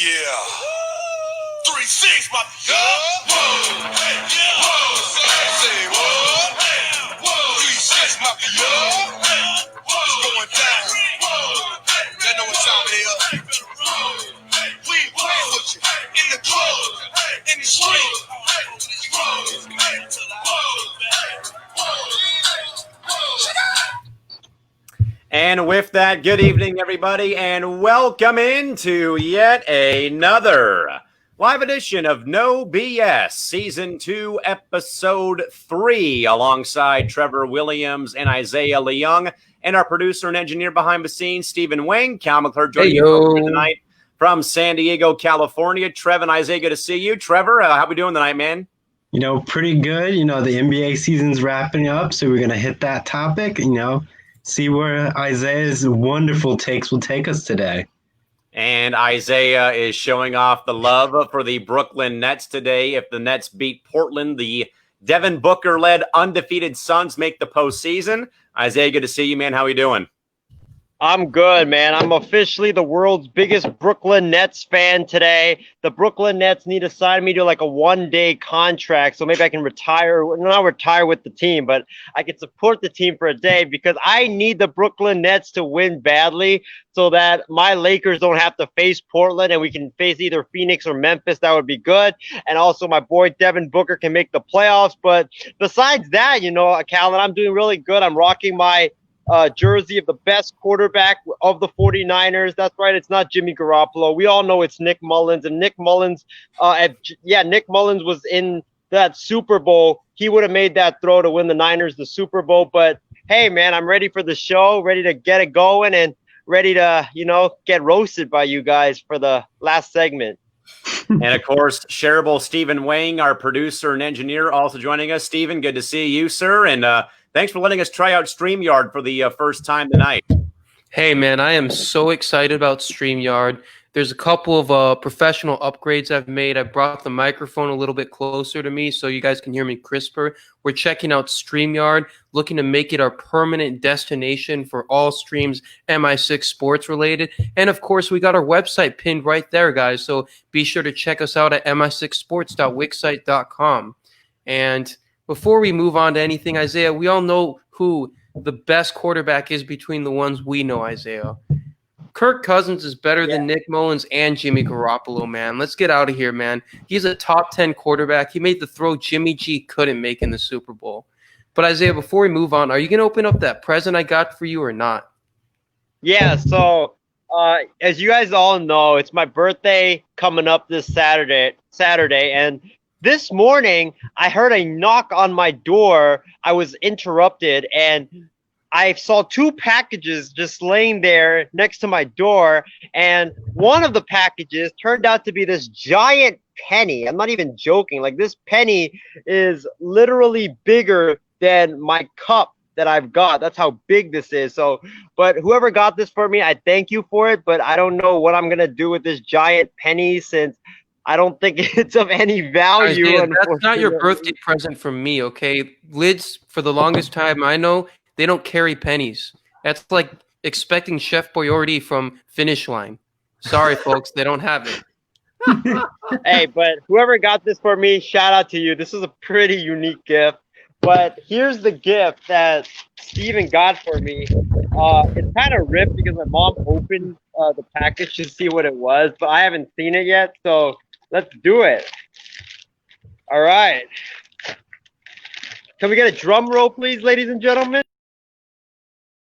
Yeah. 3-6, my whoa. Hey, yeah. Whoa. Say whoa. Hey, whoa. 3-6, my whoa. It's going down. They know what time it is. We playing with you in the club, in the street. And with that, good evening, everybody, and welcome into yet another live edition of No BS, Season 2, Episode 3, alongside Trevor Williams and Isaiah Leung, and our producer and engineer behind the scenes, Stephen Wang. Cal McClure joining you tonight from San Diego, California. Trev and Isaiah, good to see you. Trevor, how we doing tonight, man? You know, pretty good. You know, the NBA season's wrapping up, so we're going to hit that topic, see where Isaiah's wonderful takes will take us today. And Isaiah is showing off the love for the Brooklyn Nets today. If the Nets beat Portland, the Devin Booker-led undefeated Suns make the postseason. Isaiah, good to see you, man. How are you doing? I'm good, man. I'm officially the world's biggest Brooklyn Nets fan today. The Brooklyn Nets need to sign me to like a one-day contract, so maybe I can retire. Not retire with the team, but I can support the team for a day because I need the Brooklyn Nets to win badly so that my Lakers don't have to face Portland and we can face either Phoenix or Memphis. That would be good. And also my boy Devin Booker can make the playoffs. But besides that, Calvin, I'm doing really good. I'm rocking my jersey of the best quarterback of the 49ers. That's right. It's not Jimmy Garoppolo. We all know it's Nick Mullins. And Nick Mullins, Nick Mullins was in that Super Bowl. He would have made that throw to win the Niners the Super Bowl. But, hey, man, I'm ready for the show, ready to get it going, and ready to, get roasted by you guys for the last segment. And, of course, shareable Stephen Wang, our producer and engineer, also joining us. Stephen, good to see you, sir. And thanks for letting us try out StreamYard for the first time tonight. Hey, man, I am so excited about StreamYard. There's a couple of professional upgrades I've made. I brought the microphone a little bit closer to me so you guys can hear me crisper. We're checking out StreamYard, looking to make it our permanent destination for all streams MI6 sports related. And, of course, we got our website pinned right there, guys. So be sure to check us out at mi6sports.wixsite.com. And before we move on to anything, Isaiah, we all know who the best quarterback is between the ones we know, Isaiah. Kirk Cousins is better than Nick Mullins and Jimmy Garoppolo, man. Let's get out of here, man. He's a top 10 quarterback. He made the throw Jimmy G couldn't make in the Super Bowl. But, Isaiah, before we move on, are you going to open up that present I got for you or not? Yeah, so as you guys all know, it's my birthday coming up this Saturday, and this morning, I heard a knock on my door. I was interrupted, and I saw two packages just laying there next to my door, and one of the packages turned out to be this giant penny. I'm not even joking. Like, this penny is literally bigger than my cup that I've got. That's how big this is. So, but whoever got this for me, I thank you for it, but I don't know what I'm going to do with this giant penny since I don't think it's of any value. Isaiah, that's not your birthday present from me, okay? Lids, for the longest time, I know they don't carry pennies. That's like expecting Chef Boyardee from Finish Line. Sorry, folks, they don't have it. Hey, but whoever got this for me, shout out to you. This is a pretty unique gift. But here's the gift that Steven got for me. It's kind of ripped because my mom opened the package to see what it was, but I haven't seen it yet, so let's do it. All right. Can we get a drum roll, please, ladies and gentlemen?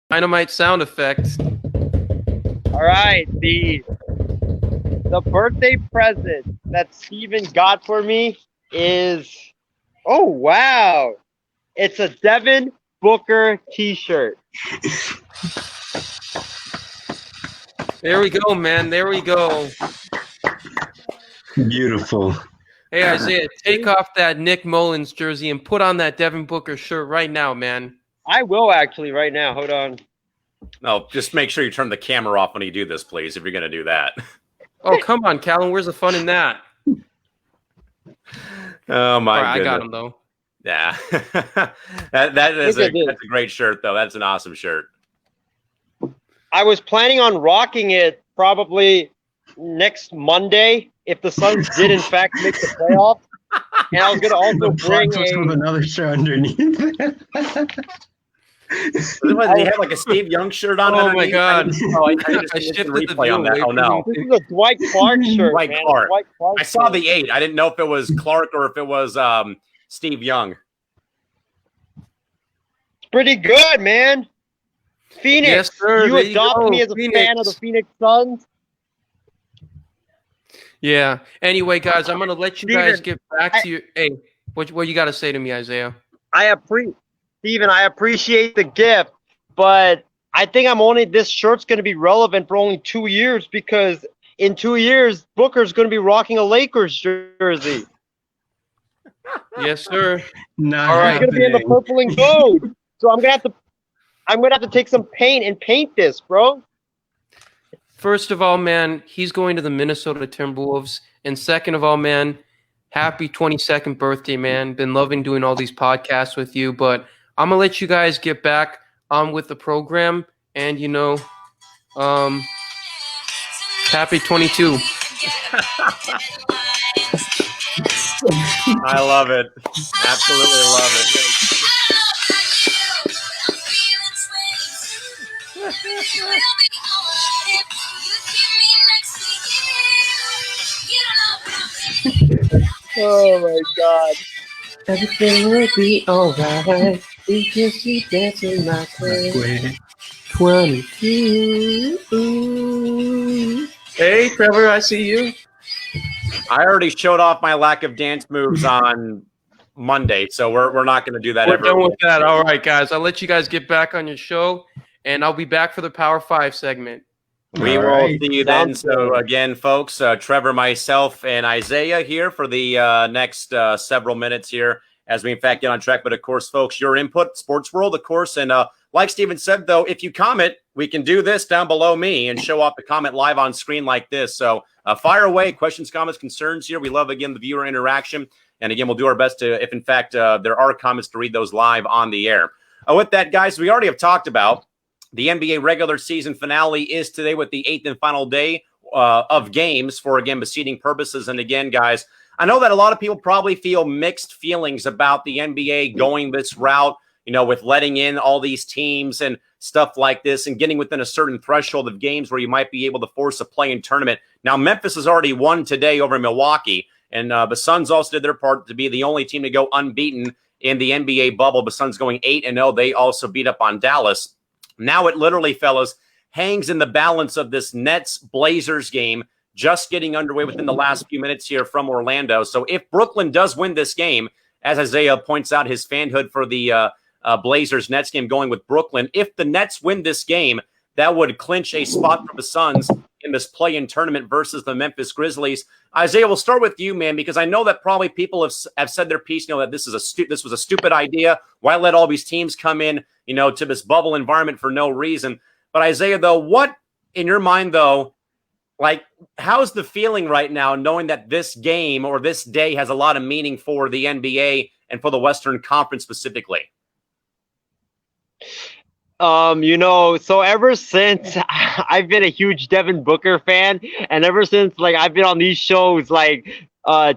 Dynamite sound effect. All right. The birthday present that Steven got for me is, oh, wow. It's a Devin Booker t-shirt. There we go, man. There we go. Beautiful. Hey, Isaiah, take off that Nick Mullins jersey and put on that Devin Booker shirt right now, man. I will actually right now. Hold on. No, just make sure you turn the camera off when you do this, please, if you're going to do that. Oh, come on, Callan. Where's the fun in that? Oh, my right, goodness. I got him, though. Yeah. That's a great shirt, though. That's an awesome shirt. I was planning on rocking it probably next Monday if the Suns did in fact make the playoffs. And I was gonna also bring with another shirt underneath. They had like a Steve Young shirt on. Oh underneath. my God! I just I did shifted the the replay view on that. away Oh from no! This is a Dwight Clark shirt, Dwight man. Clark. Dwight Clark I saw shirt. the 8. I didn't know if it was Clark or if it was Steve Young. It's pretty good, man. Phoenix, Yes, sir. you There you adopt go, me as a fan of the Phoenix Suns. Yeah. Anyway, guys, I'm gonna let you guys Steven, get back to your. Hey, what you got to say to me, Isaiah? Steven, I appreciate the gift, but I think this shirt's going to be relevant for only 2 years because in 2 years, Booker's going to be rocking a Lakers jersey. Yes, sir. Not All right. He's going to be in the purple and gold. So I'm going to have to take some paint and paint this, bro. First of all, man, he's going to the Minnesota Timberwolves, and second of all, man, happy 22nd birthday, man. Been loving doing all these podcasts with you, but I'm gonna let you guys get back on with the program, and happy 22. I love it. Absolutely love it. Oh, my God. Everything will be alright. We can keep dancing like we're 22. Hey, Trevor, I see you. I already showed off my lack of dance moves on Monday, so we're not going to do that We're ever. done with that. All right, guys. I'll let you guys get back on your show, and I'll be back for the Power 5 segment. We will see you then. So again, folks, Trevor, myself, and Isaiah here for the next several minutes here as we in fact get on track. But of course, folks, your input, sports world, of course. And like Steven said, though, if you comment, we can do this down below me and show off the comment live on screen like this. So fire away, questions, comments, concerns here. We love, again, the viewer interaction. And again, we'll do our best to, if in fact there are comments, to read those live on the air. With that, guys, we already have talked about the NBA regular season finale is today with the 8th and final day of games for, again, seeding purposes. And again, guys, I know that a lot of people probably feel mixed feelings about the NBA going this route, with letting in all these teams and stuff like this and getting within a certain threshold of games where you might be able to force a play-in tournament. Now, Memphis has already won today over Milwaukee, and the Suns also did their part to be the only team to go unbeaten in the NBA bubble. The Suns going 8-0. They also beat up on Dallas. Now it literally, fellas, hangs in the balance of this Nets-Blazers game just getting underway within the last few minutes here from Orlando. So if Brooklyn does win this game, as Isaiah points out, his fanhood for the Blazers-Nets game going with Brooklyn, if the Nets win this game, that would clinch a spot for the Suns in this play-in tournament versus the Memphis Grizzlies. Isaiah, we'll start with you, man, because I know that probably people have said their piece, that this was a stupid idea. Why let all these teams come in, to this bubble environment for no reason? But Isaiah, though, what in your mind, though, how's the feeling right now knowing that this game or this day has a lot of meaning for the NBA and for the Western Conference specifically? So ever since I've been a huge Devin Booker fan, and ever since I've been on these shows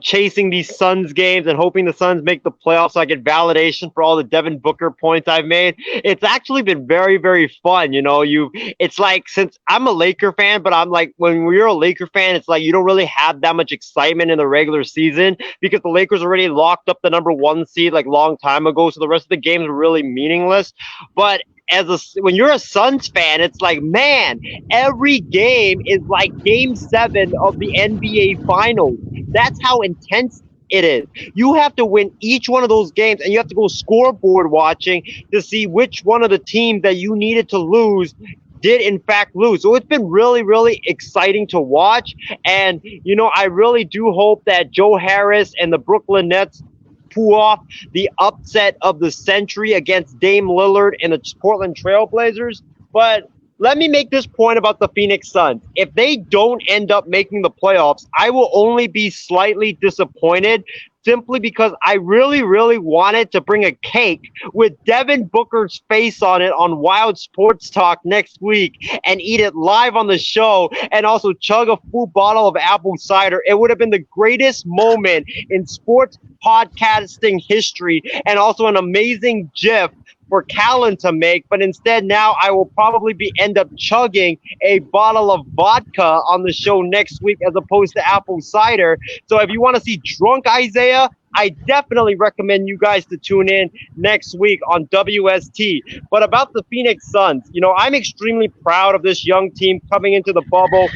chasing these Suns games and hoping the Suns make the playoffs so I get validation for all the Devin Booker points I've made, it's actually been very, very fun. It's since I'm a Laker fan, but I'm when you're a Laker fan, it's you don't really have that much excitement in the regular season because the Lakers already locked up the number 1 seed long time ago. So the rest of the games are really meaningless. But when you're a Suns fan, it's man, every game is game 7 of the NBA Finals. That's how intense it is. You have to win each one of those games, and you have to go scoreboard watching to see which one of the teams that you needed to lose did in fact lose. So it's been really, really exciting to watch. And, I really do hope that Joe Harris and the Brooklyn Nets pull off the upset of the century against Dame Lillard and the Portland Trail Blazers. But let me make this point about the Phoenix Suns. If they don't end up making the playoffs, I will only be slightly disappointed simply because I really, really wanted to bring a cake with Devin Booker's face on it on Wild Sports Talk next week and eat it live on the show and also chug a full bottle of apple cider. It would have been the greatest moment in sports podcasting history and also an amazing GIF for Callan to make, but instead now I will probably end up chugging a bottle of vodka on the show next week as opposed to apple cider. So if you want to see drunk Isaiah, I definitely recommend you guys to tune in next week on WST. But about the Phoenix Suns, I'm extremely proud of this young team coming into the bubble.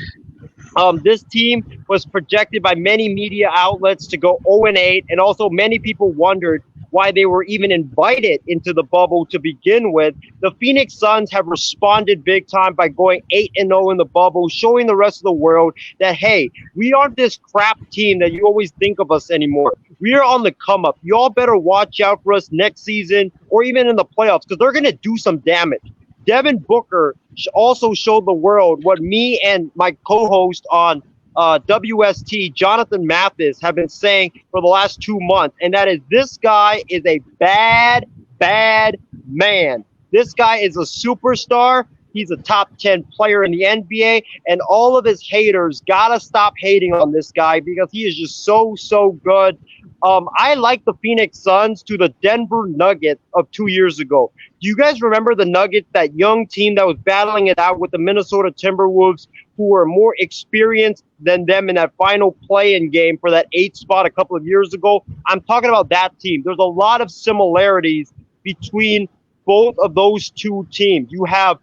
This team was projected by many media outlets to go 0-8, and also many people wondered why they were even invited into the bubble to begin with. The Phoenix Suns have responded big time by going 8-0 in the bubble, showing the rest of the world that, hey, we aren't this crap team that you always think of us anymore. We are on the come up. Y'all better watch out for us next season or even in the playoffs because they're going to do some damage. Devin Booker also showed the world what me and my co-host on WST, Jonathan Mathis, have been saying for the last 2 months, and that is this guy is a bad, bad man. This guy is a superstar. He's a top 10 player in the NBA, and all of his haters gotta stop hating on this guy because he is just so, so good. I like the Phoenix Suns to the Denver Nuggets of 2 years ago. Do you guys remember the Nuggets, that young team that was battling it out with the Minnesota Timberwolves, who were more experienced than them in that final play-in game for that 8th spot a couple of years ago? I'm talking about that team. There's a lot of similarities between both of those two teams. You have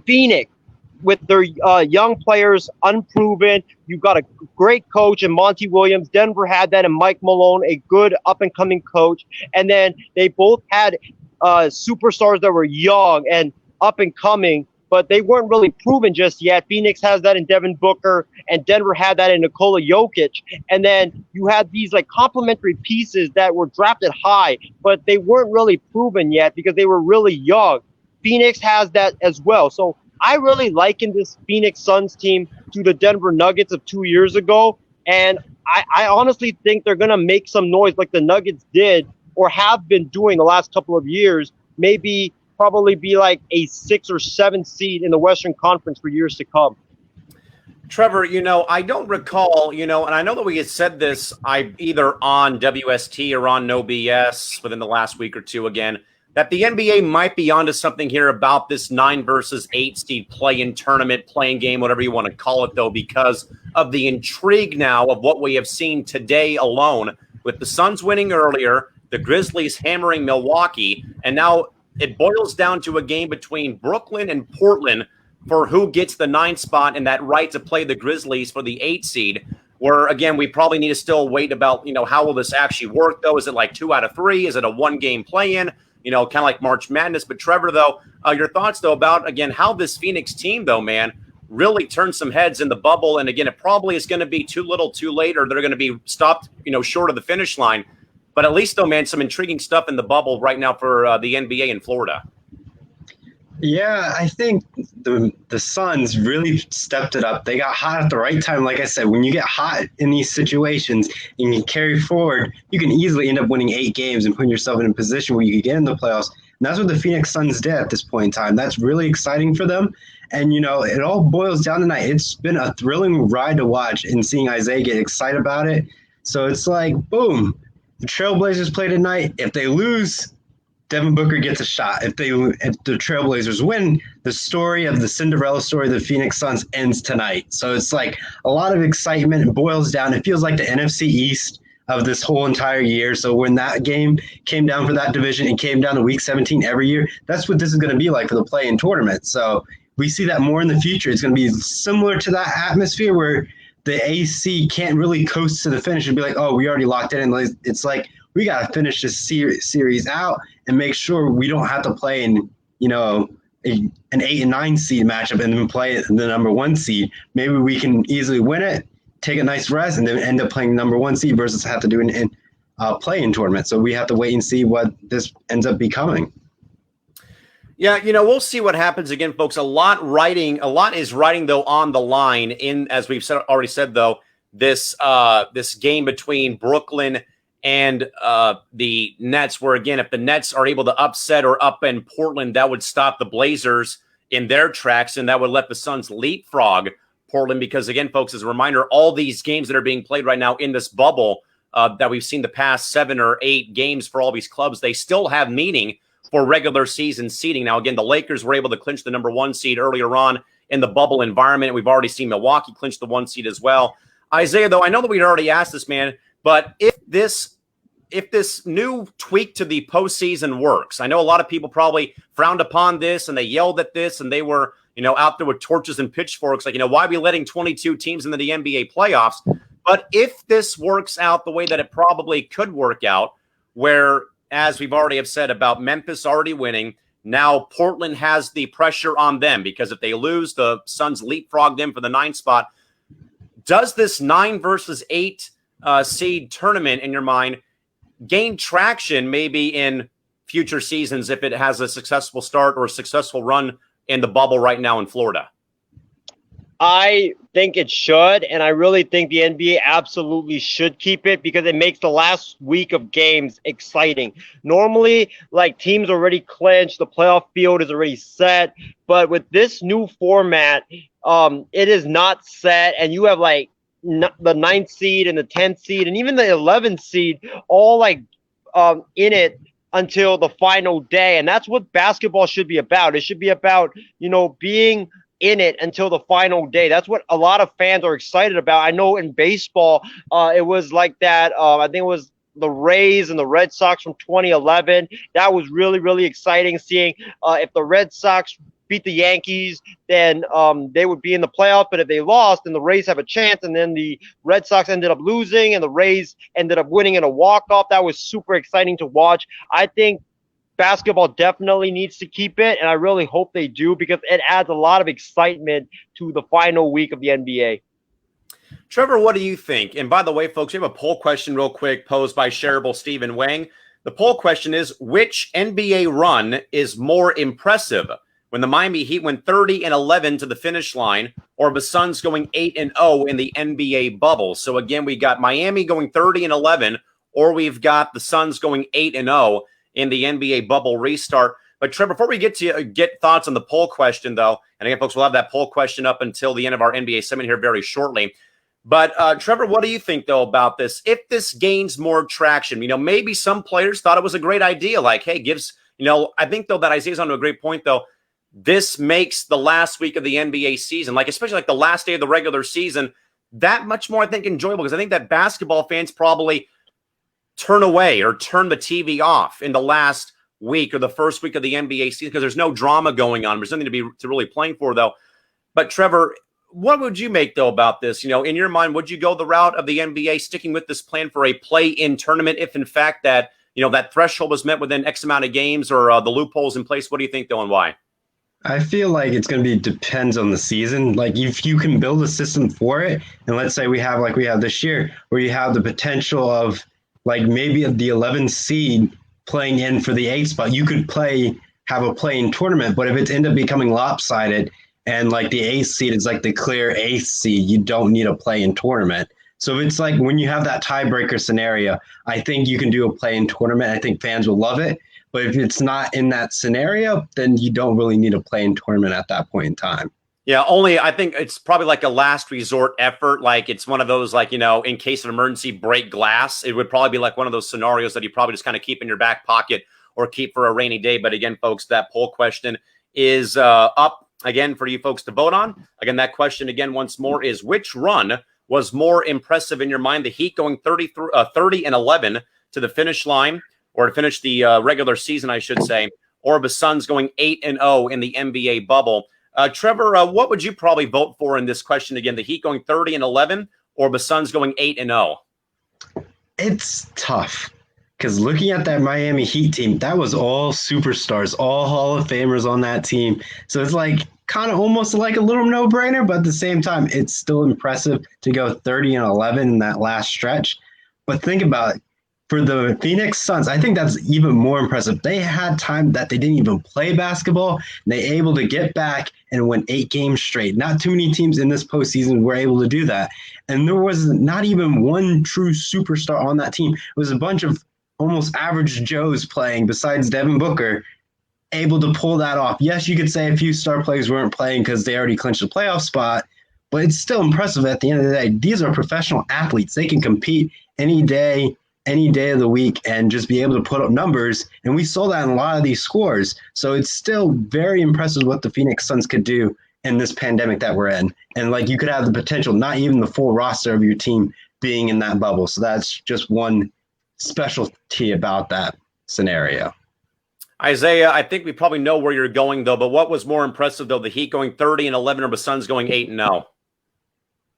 Phoenix with their young players, unproven. You've got a great coach in Monty Williams. Denver had that in Mike Malone, a good up-and-coming coach. And then they both had superstars that were young and up-and-coming, but they weren't really proven just yet. Phoenix has that in Devin Booker, and Denver had that in Nikola Jokic. And then you had these complementary pieces that were drafted high, but they weren't really proven yet because they were really young. Phoenix has that as well. So I really liken this Phoenix Suns team to the Denver Nuggets of 2 years ago. And I honestly think they're going to make some noise like the Nuggets did or have been doing the last couple of years, probably be like a 6 or 7 seed in the Western Conference for years to come. Trevor, I don't recall, and I know that we had said this either on WST or on No BS within the last week or two again, that the NBA might be onto something here about this 9 versus 8 seed play-in tournament, playing game, whatever you want to call it, though, because of the intrigue now of what we have seen today alone with the Suns winning earlier, the Grizzlies hammering Milwaukee, and now it boils down to a game between Brooklyn and Portland for who gets the 9 spot and that right to play the Grizzlies for the 8 seed, where, again, we probably need to still wait about, how will this actually work, though? Is it like 2 out of 3? Is it a 1-game play-in? Kind of like March Madness. But Trevor, though, your thoughts, though, about, again, how this Phoenix team, though, man, really turned some heads in the bubble. And, again, it probably is going to be too little too late, or they're going to be stopped, short of the finish line. But at least, though, man, some intriguing stuff in the bubble right now for the NBA in Florida. Yeah, I think the Suns really stepped it up. They got hot at the right time. Like I said, when you get hot in these situations and you carry forward, you can easily end up winning 8 games and putting yourself in a position where you can get in the playoffs. And that's what the Phoenix Suns did at this point in time. That's really exciting for them. And, it all boils down tonight. It's been a thrilling ride to watch and seeing Isaiah get excited about it. So it's like, boom, the Trailblazers play tonight. If they lose, Devin Booker gets a shot. If the Trailblazers win, the story of the Cinderella story of the Phoenix Suns ends tonight. So it's like a lot of excitement. It boils down. It feels like the NFC East of this whole entire year. So when that game came down for that division and came down to Week 17 every year, that's what this is going to be like for the play-in tournament. So we see that more in the future. It's going to be similar to that atmosphere where the AC can't really coast to the finish and be like, oh, we already locked in. And it's like, we got to finish this series out and make sure we don't have to play in, an 8 and 9 seed matchup and then play the number 1 seed. Maybe we can easily win it, take a nice rest, and then end up playing number 1 seed versus have to do an play-in tournament. So we have to wait and see what this ends up becoming. Yeah, we'll see what happens again, folks. A lot is riding though on the line in, as we've already said though, this game between Brooklyn and the Nets, where again, if the Nets are able to upset or upend Portland, that would stop the Blazers in their tracks, and that would let the Suns leapfrog Portland. Because again, folks, as a reminder, all these games that are being played right now in this bubble that we've seen the past 7 or 8 games for all these clubs, they still have meaning for regular season seeding. Now, again, the Lakers were able to clinch the number 1 seed earlier on in the bubble environment. We've already seen Milwaukee clinch the 1 seed as well. Isaiah, though, I know that we'd already asked this, man, but if this new tweak to the postseason works, I know a lot of people probably frowned upon this and they yelled at this and they were, out there with torches and pitchforks, like, why are we letting 22 teams into the NBA playoffs? But if this works out the way that it probably could work out, where, as we've already have said about Memphis already winning, now Portland has the pressure on them because if they lose, the Suns leapfrog them for the 9 spot. Does this 9 versus 8 seed tournament, in your mind, gain traction maybe in future seasons if it has a successful start or a successful run in the bubble right now in Florida? I think it should, and I really think the NBA absolutely should keep it because it makes the last week of games exciting. Normally, like, teams already clinched, the playoff field is already set, but with this new format, it is not set, and you have like the 9th seed and the 10th seed and even the 11th seed all like in it until the final day, and that's what basketball should be about. It should be about, being in it until the final day. That's what a lot of fans are excited about. I know in baseball, it was like that. I think it was the Rays and the Red Sox from 2011. That was really, really exciting seeing if the Red Sox beat the Yankees, then they would be in the playoff. But if they lost, then the Rays have a chance. And then the Red Sox ended up losing and the Rays ended up winning in a walk-off. That was super exciting to watch. I think basketball definitely needs to keep it, and I really hope they do because it adds a lot of excitement to the final week of the NBA. Trevor, what do you think? And by the way, folks, we have a poll question real quick posed by shareable Stephen Wang. The poll question is, which NBA run is more impressive? When the Miami Heat went 30-11 to the finish line, or the Suns going 8-0 in the NBA bubble? So again, we got Miami going 30-11, or we've got the Suns going 8-0 in the NBA bubble restart. But Trevor, before we get thoughts on the poll question, though, and again, folks, we'll have that poll question up until the end of our NBA segment here very shortly. But Trevor, what do you think, though, about this? If this gains more traction, maybe some players thought it was a great idea. Like, hey, I think, though, that Isaiah's onto a great point, though. This makes the last week of the NBA season, especially the last day of the regular season, that much more, I think, enjoyable. Because I think that basketball fans probably turn away or turn the TV off in the last week or the first week of the NBA season because there's no drama going on. There's nothing to really playing for, though. But Trevor, what would you make, though, about this? In your mind, would you go the route of the NBA sticking with this plan for a play-in tournament if, in fact, that that threshold was met within X amount of games or the loopholes in place? What do you think, though, and why? I feel like it's going to be depends on the season. Like if you can build a system for it, and let's say we have this year, where you have the potential of like maybe the 11th seed playing in for the 8th spot, you could have a play-in tournament. But if it ends up becoming lopsided and like the 8th seed is like the clear 8th seed, you don't need a play-in tournament. So it's like when you have that tiebreaker scenario, I think you can do a play-in tournament. I think fans will love it. But if it's not in that scenario, then you don't really need a play-in tournament at that point in time. Yeah, only I think it's probably like a last resort effort. Like it's one of those, in case of emergency, break glass. It would probably be like one of those scenarios that you probably just kind of keep in your back pocket or keep for a rainy day. But again, folks, that poll question is up again for you folks to vote on. Again, that question again once more is, which run was more impressive in your mind? The Heat going 30-11 to the finish line, or to finish the regular season, I should say, or the Suns going 8-0 in the NBA bubble. Trevor, what would you probably vote for in this question again? The Heat going 30-11 or the Suns going 8-0? It's tough because looking at that Miami Heat team, that was all superstars, all Hall of Famers on that team. So it's like kind of almost like a little no-brainer, but at the same time, it's still impressive to go 30-11 in that last stretch. But think about it. for the Phoenix Suns, I think that's even more impressive. They had time that they didn't even play basketball. And they able to get back and win 8 games straight. Not too many teams in this postseason were able to do that. And there was not even one true superstar on that team. It was a bunch of almost average Joes playing besides Devin Booker, able to pull that off. Yes, you could say a few star players weren't playing because they already clinched a playoff spot, but it's still impressive at the end of the day. These are professional athletes. They can compete any day of the week and just be able to put up numbers. And we saw that in a lot of these scores. So it's still very impressive what the Phoenix Suns could do in this pandemic that we're in. And like you could have the potential, not even the full roster of your team being in that bubble. So that's just one specialty about that scenario. Isaiah, I think we probably know where you're going, though. But what was more impressive, though, the Heat going 30-11 or the Suns going 8-0?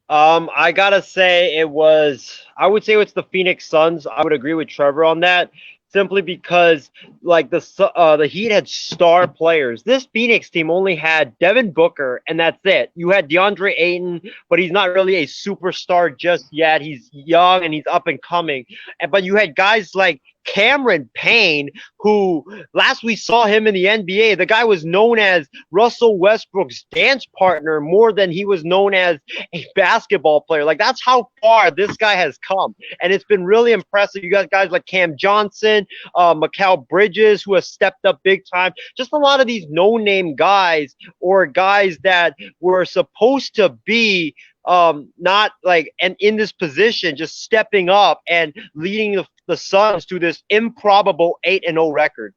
I gotta say I would say it's the Phoenix Suns. I would agree with Trevor on that, simply because like the Heat had star players. This Phoenix team only had Devin Booker, and that's it. You had DeAndre Ayton, but he's not really a superstar just yet. He's young and he's up and coming. But you had guys like Cameron Payne, who last we saw him in the NBA, the guy was known as Russell Westbrook's dance partner more than he was known as a basketball player. Like, that's how far this guy has come. And it's been really impressive. You got guys like Cam Johnson, Mikal Bridges, who has stepped up big time. Just a lot of these no-name guys, or guys that were supposed to be not like, and in this position, just stepping up and leading the Suns to this improbable 8-0 record.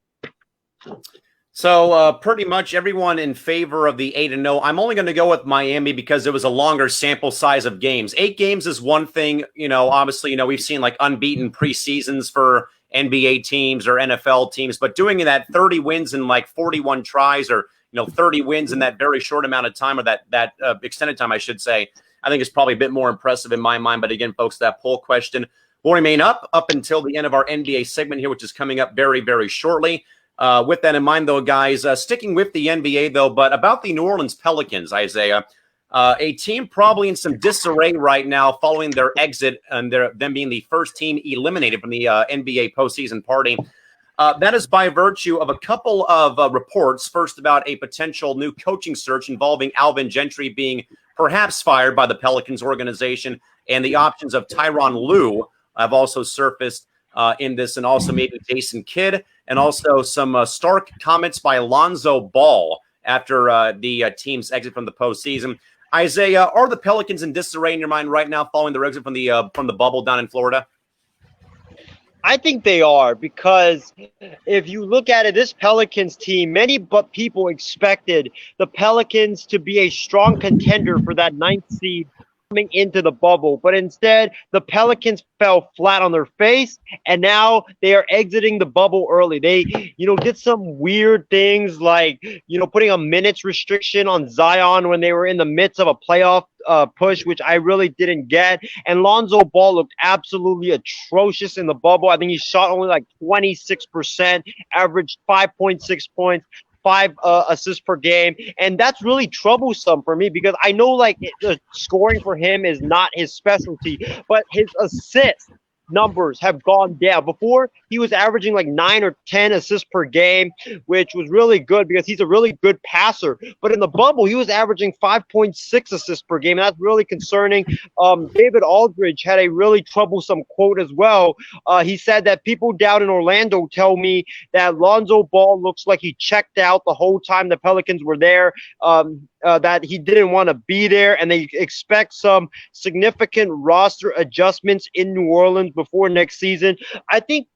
So pretty much everyone in favor of the 8-0. I'm only going to go with Miami because it was a longer sample size of games. 8 games is one thing, obviously, we've seen like unbeaten preseasons for NBA teams or NFL teams, but doing that 30 wins in like 41 tries, or 30 wins in that very short amount of time, or that extended time, I should say, I think is probably a bit more impressive in my mind. But again, folks, that poll question will remain up until the end of our NBA segment here, which is coming up very, very shortly. With that in mind, though, guys, sticking with the NBA, though, but about the New Orleans Pelicans, Isaiah, a team probably in some disarray right now following their exit and them being the first team eliminated from the NBA postseason party. That is by virtue of a couple of reports, first about a potential new coaching search involving Alvin Gentry being perhaps fired by the Pelicans organization, and the options of Tyronn Lue have also surfaced in this, and also maybe Jason Kidd, and also some stark comments by Lonzo Ball after the team's exit from the postseason. Isaiah, are the Pelicans in disarray in your mind right now following their exit from the bubble down in Florida? I think they are, because if you look at it, this Pelicans team, many people expected the Pelicans to be a strong contender for that 9th seed coming into the bubble. But instead, the Pelicans fell flat on their face, and now they are exiting the bubble early. They, did some weird things like, putting a minutes restriction on Zion when they were in the midst of a playoff push, which I really didn't get. And Lonzo Ball looked absolutely atrocious in the bubble. I think he shot only like 26%, averaged 5.6 points, 5 assists per game. And that's really troublesome for me, because I know like the scoring for him is not his specialty, but his assist numbers have gone down. Before, he was averaging like 9 or 10 assists per game, which was really good because he's a really good passer. But in the bubble, he was averaging 5.6 assists per game. And that's really concerning. David Aldridge had a really troublesome quote as well. He said that people down in Orlando tell me that Lonzo Ball looks like he checked out the whole time the Pelicans were there, that he didn't want to be there, and they expect some significant roster adjustments in New Orleans before next season. I think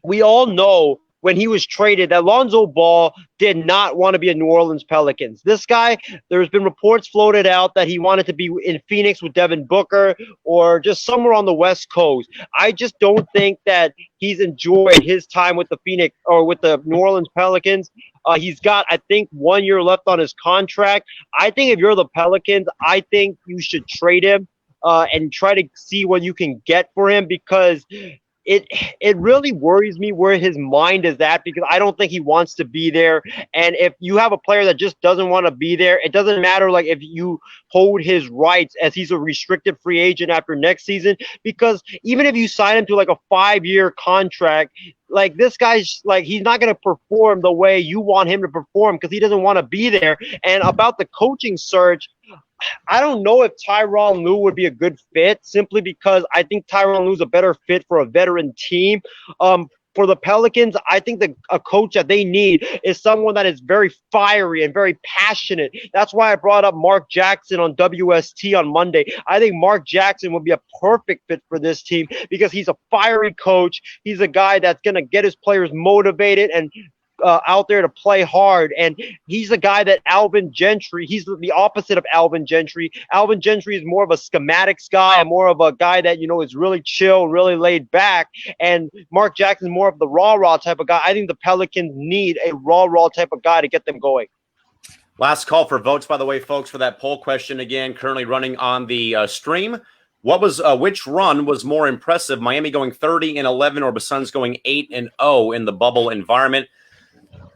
we all know when he was traded that Lonzo Ball did not want to be a New Orleans Pelicans. This guy, there's been reports floated out that he wanted to be in Phoenix with Devin Booker or just somewhere on the West Coast. I just don't think that he's enjoyed his time with the Phoenix or with the New Orleans Pelicans. He's got, I think, 1 year left on his contract. I think if you're the Pelicans, I think you should trade him and try to see what you can get for him, because it really worries me where his mind is at, because I don't think he wants to be there. And if you have a player that just doesn't want to be there, it doesn't matter like if you hold his rights as he's a restricted free agent after next season, because even if you sign him to like a 5-year contract, like this guy's like he's not going to perform the way you want him to perform because he doesn't want to be there. And about the coaching search, I don't know if Tyronn Lue would be a good fit, simply because I think Tyronn Lue's a better fit for a veteran team. For the Pelicans, I think a coach that they need is someone that is very fiery and very passionate. That's why I brought up Mark Jackson on WST on Monday. I think Mark Jackson would be a perfect fit for this team because he's a fiery coach. He's a guy that's going to get his players motivated and out there to play hard. And he's a guy that Alvin Gentry, he's the opposite of Alvin Gentry. Alvin Gentry is more of a schematics guy and more of a guy that, is really chill, really laid back. And Mark Jackson's more of the rah-rah type of guy. I think the Pelicans need a rah-rah type of guy to get them going. Last call for votes, by the way, folks, for that poll question. Again, currently running on the stream. Which run was more impressive? Miami going 30-11 or the Suns going 8-0 in the bubble environment?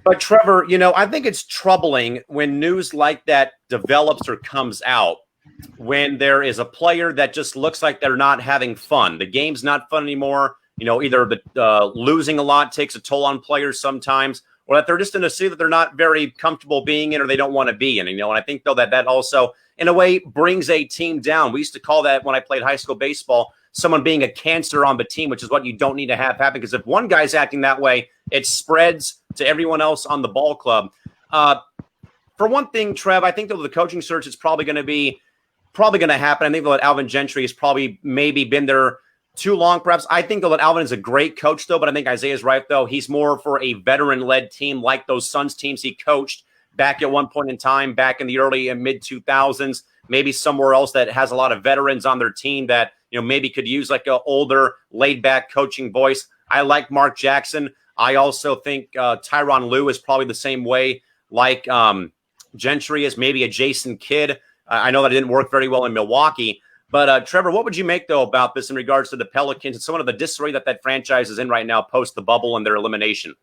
But Trevor, I think it's troubling when news like that develops or comes out when there is a player that just looks like they're not having fun. The game's not fun anymore. Either the losing a lot takes a toll on players sometimes, or that they're just in a city that they're not very comfortable being in or they don't want to be in. And I think, though, that also, in a way, brings a team down. We used to call that, when I played high school baseball, someone being a cancer on the team, which is what you don't need to have happen. Because if one guy's acting that way, it spreads to everyone else on the ball club. For one thing, Trev, I think that the coaching search is probably going to happen. I think that Alvin Gentry has probably maybe been there too long, perhaps. I think that Alvin is a great coach, though, but I think Isaiah's right, though. He's more for a veteran-led team like those Suns teams he coached back at one point in time, back in the early and mid-2000s, maybe somewhere else that has a lot of veterans on their team that maybe could use like an older, laid-back coaching voice. I like Mark Jackson. I also think Tyronn Lue is probably the same way, like Gentry is, maybe a Jason Kidd. I know that it didn't work very well in Milwaukee. But, Trevor, what would you make, though, about this in regards to the Pelicans and some of the disarray that franchise is in right now post the bubble and their elimination?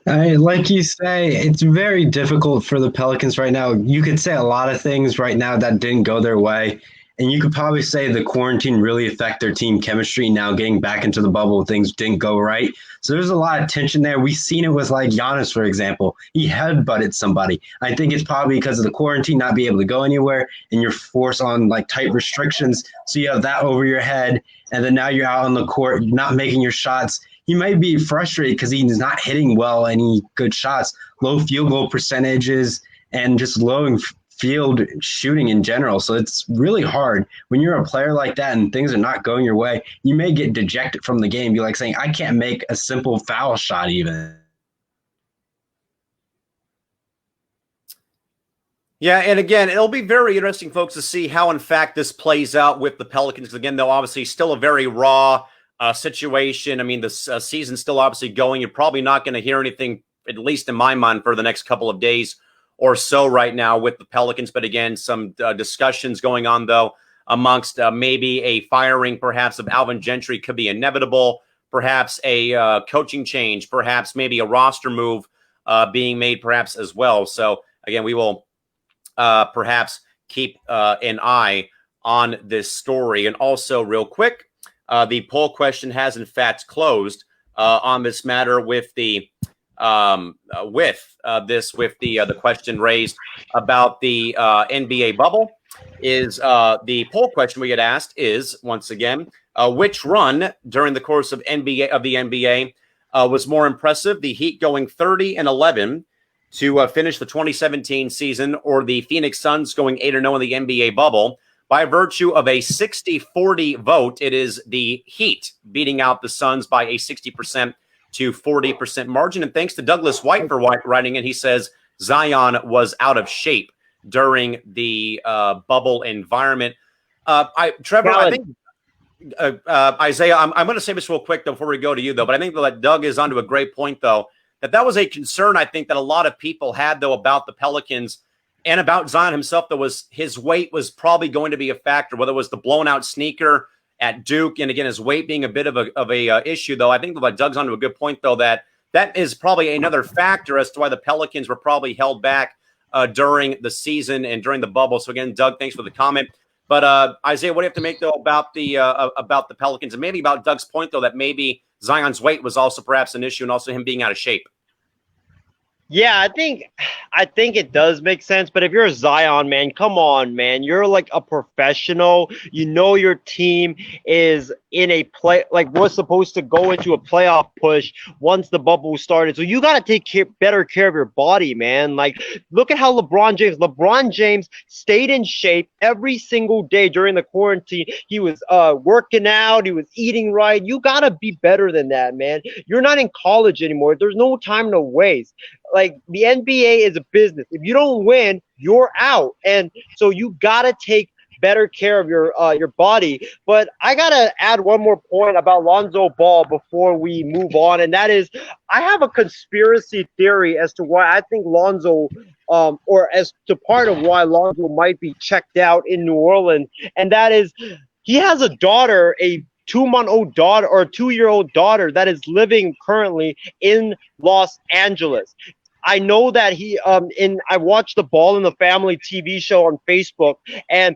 Like you say, it's very difficult for the Pelicans right now. You could say a lot of things right now that didn't go their way. And you could probably say the quarantine really affected their team chemistry. Now getting back into the bubble, things didn't go right. So there's a lot of tension there. We've seen it with like Giannis, for example. He headbutted somebody. I think it's probably because of the quarantine, not being able to go anywhere, and you're forced on like tight restrictions. So you have that over your head, and then now you're out on the court, not making your shots. He might be frustrated because he's not hitting well any good shots, low field goal percentages, and just low field shooting in general. So it's really hard when you're a player like that and things are not going your way. You may get dejected from the game. You're like saying, I can't make a simple foul shot even. Yeah, and again, it'll be very interesting, folks, to see how, in fact, this plays out with the Pelicans. Again, though, obviously still a very raw situation. I mean, the season's still obviously going. You're probably not going to hear anything, at least in my mind, for the next couple of days or so right now with the Pelicans. But again, some discussions going on, though, amongst maybe a firing, perhaps, of Alvin Gentry could be inevitable, perhaps a coaching change, perhaps maybe a roster move being made, perhaps, as well. So, again, we will perhaps keep an eye on this story. And also, real quick, the poll question has, in fact, closed on this matter with the the question raised about the NBA bubble. Is the poll question we get asked is, once again, which run during the course of the NBA was more impressive? The Heat going 30-11 to finish the 2017 season, or the Phoenix Suns going 8-0 in the NBA bubble? By virtue of a 60-40 vote, it is the Heat beating out the Suns by a 60% to 40% margin. And thanks to Douglas White for writing in, he says Zion was out of shape during the bubble environment. Trevor, I think Isaiah, I'm going to say this real quick though, before we go to you, though, but I think that Doug is onto a great point, though, that was a concern I think that a lot of people had, though, about the Pelicans and about Zion himself. That was his weight was probably going to be a factor, whether it was the blown out sneaker at Duke. And again, his weight being a bit of a issue, though. I think Doug's onto a good point, though, that is probably another factor as to why the Pelicans were probably held back during the season and during the bubble. So again, Doug, thanks for the comment. But Isaiah, what do you have to make, though, about the Pelicans, and maybe about Doug's point, though, that maybe Zion's weight was also perhaps an issue, and also him being out of shape? Yeah, I think it does make sense. But if you're a Zion, man, come on, man. You're like a professional. You know your team is in a play, like was supposed to go into a playoff push once the bubble started. So you got to take better care of your body, man. Like, look at how LeBron James stayed in shape every single day during the quarantine. He was working out. He was eating right. You got to be better than that, man. You're not in college anymore. There's no time to waste. Like, the NBA is a business. If you don't win, you're out. And so you got to take better care of your body. But I got to add one more point about Lonzo Ball before we move on. And that is, I have a conspiracy theory as to why I think Lonzo, or as to part of why Lonzo might be checked out in New Orleans. And that is, he has a daughter, a 2-month-old daughter or 2-year-old daughter that is living currently in Los Angeles. I know that I watched the Ball in the Family TV show on Facebook, and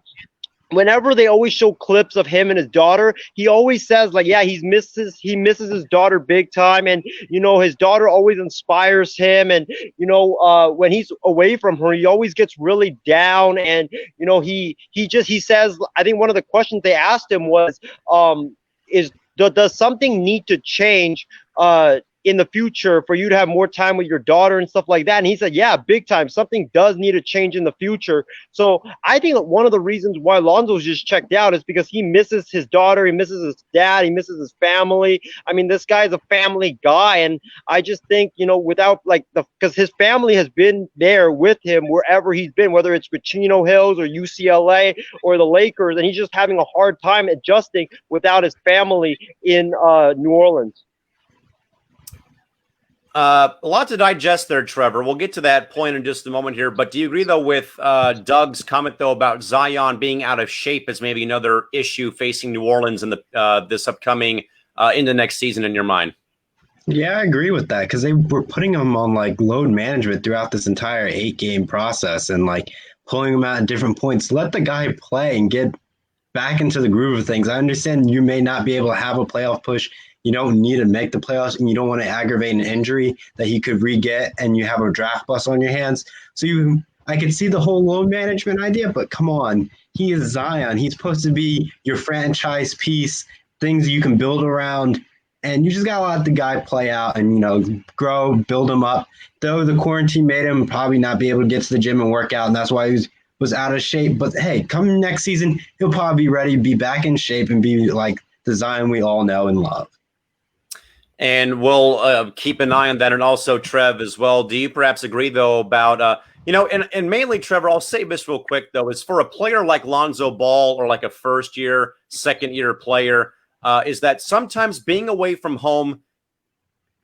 whenever they always show clips of him and his daughter, he always says, like, yeah, he misses his daughter big time. And, you know, his daughter always inspires him. And, you know, when he's away from her, he always gets really down. And, you know, he says, I think one of the questions they asked him was, does something need to change in the future for you to have more time with your daughter and stuff like that? And he said, yeah, big time. Something does need to change in the future. So I think that one of the reasons why Lonzo's just checked out is because he misses his daughter. He misses his dad. He misses his family. I mean, this guy's a family guy. And I just think, you know, without because his family has been there with him wherever he's been, whether it's with Chino Hills or UCLA or the Lakers. And he's just having a hard time adjusting without his family in New Orleans. A lot to digest there, Trevor. We'll get to that point in just a moment here. But do you agree, though, with Doug's comment, though, about Zion being out of shape as maybe another issue facing New Orleans in this upcoming into next season in your mind? Yeah, I agree with that, because they were putting him on like load management throughout this entire 8-game process and like pulling him out at different points. Let the guy play and get back into the groove of things. I understand you may not be able to have a playoff push. You don't need to make the playoffs, and you don't want to aggravate an injury that he could re-get, and you have a draft bust on your hands. So I could see the whole load management idea, but come on. He is Zion. He's supposed to be your franchise piece, things you can build around, and you just got to let the guy play out and, you know, grow, build him up. Though the quarantine made him probably not be able to get to the gym and work out, and that's why he was out of shape. But, hey, come next season, he'll probably be ready to be back in shape and be like the Zion we all know and love. And we'll keep an eye on that. And also, Trev, as well. Do you perhaps agree, though, about, you know, and mainly, Trevor, I'll say this real quick, though, is for a player like Lonzo Ball or like a first-year, second-year player, is that sometimes being away from home,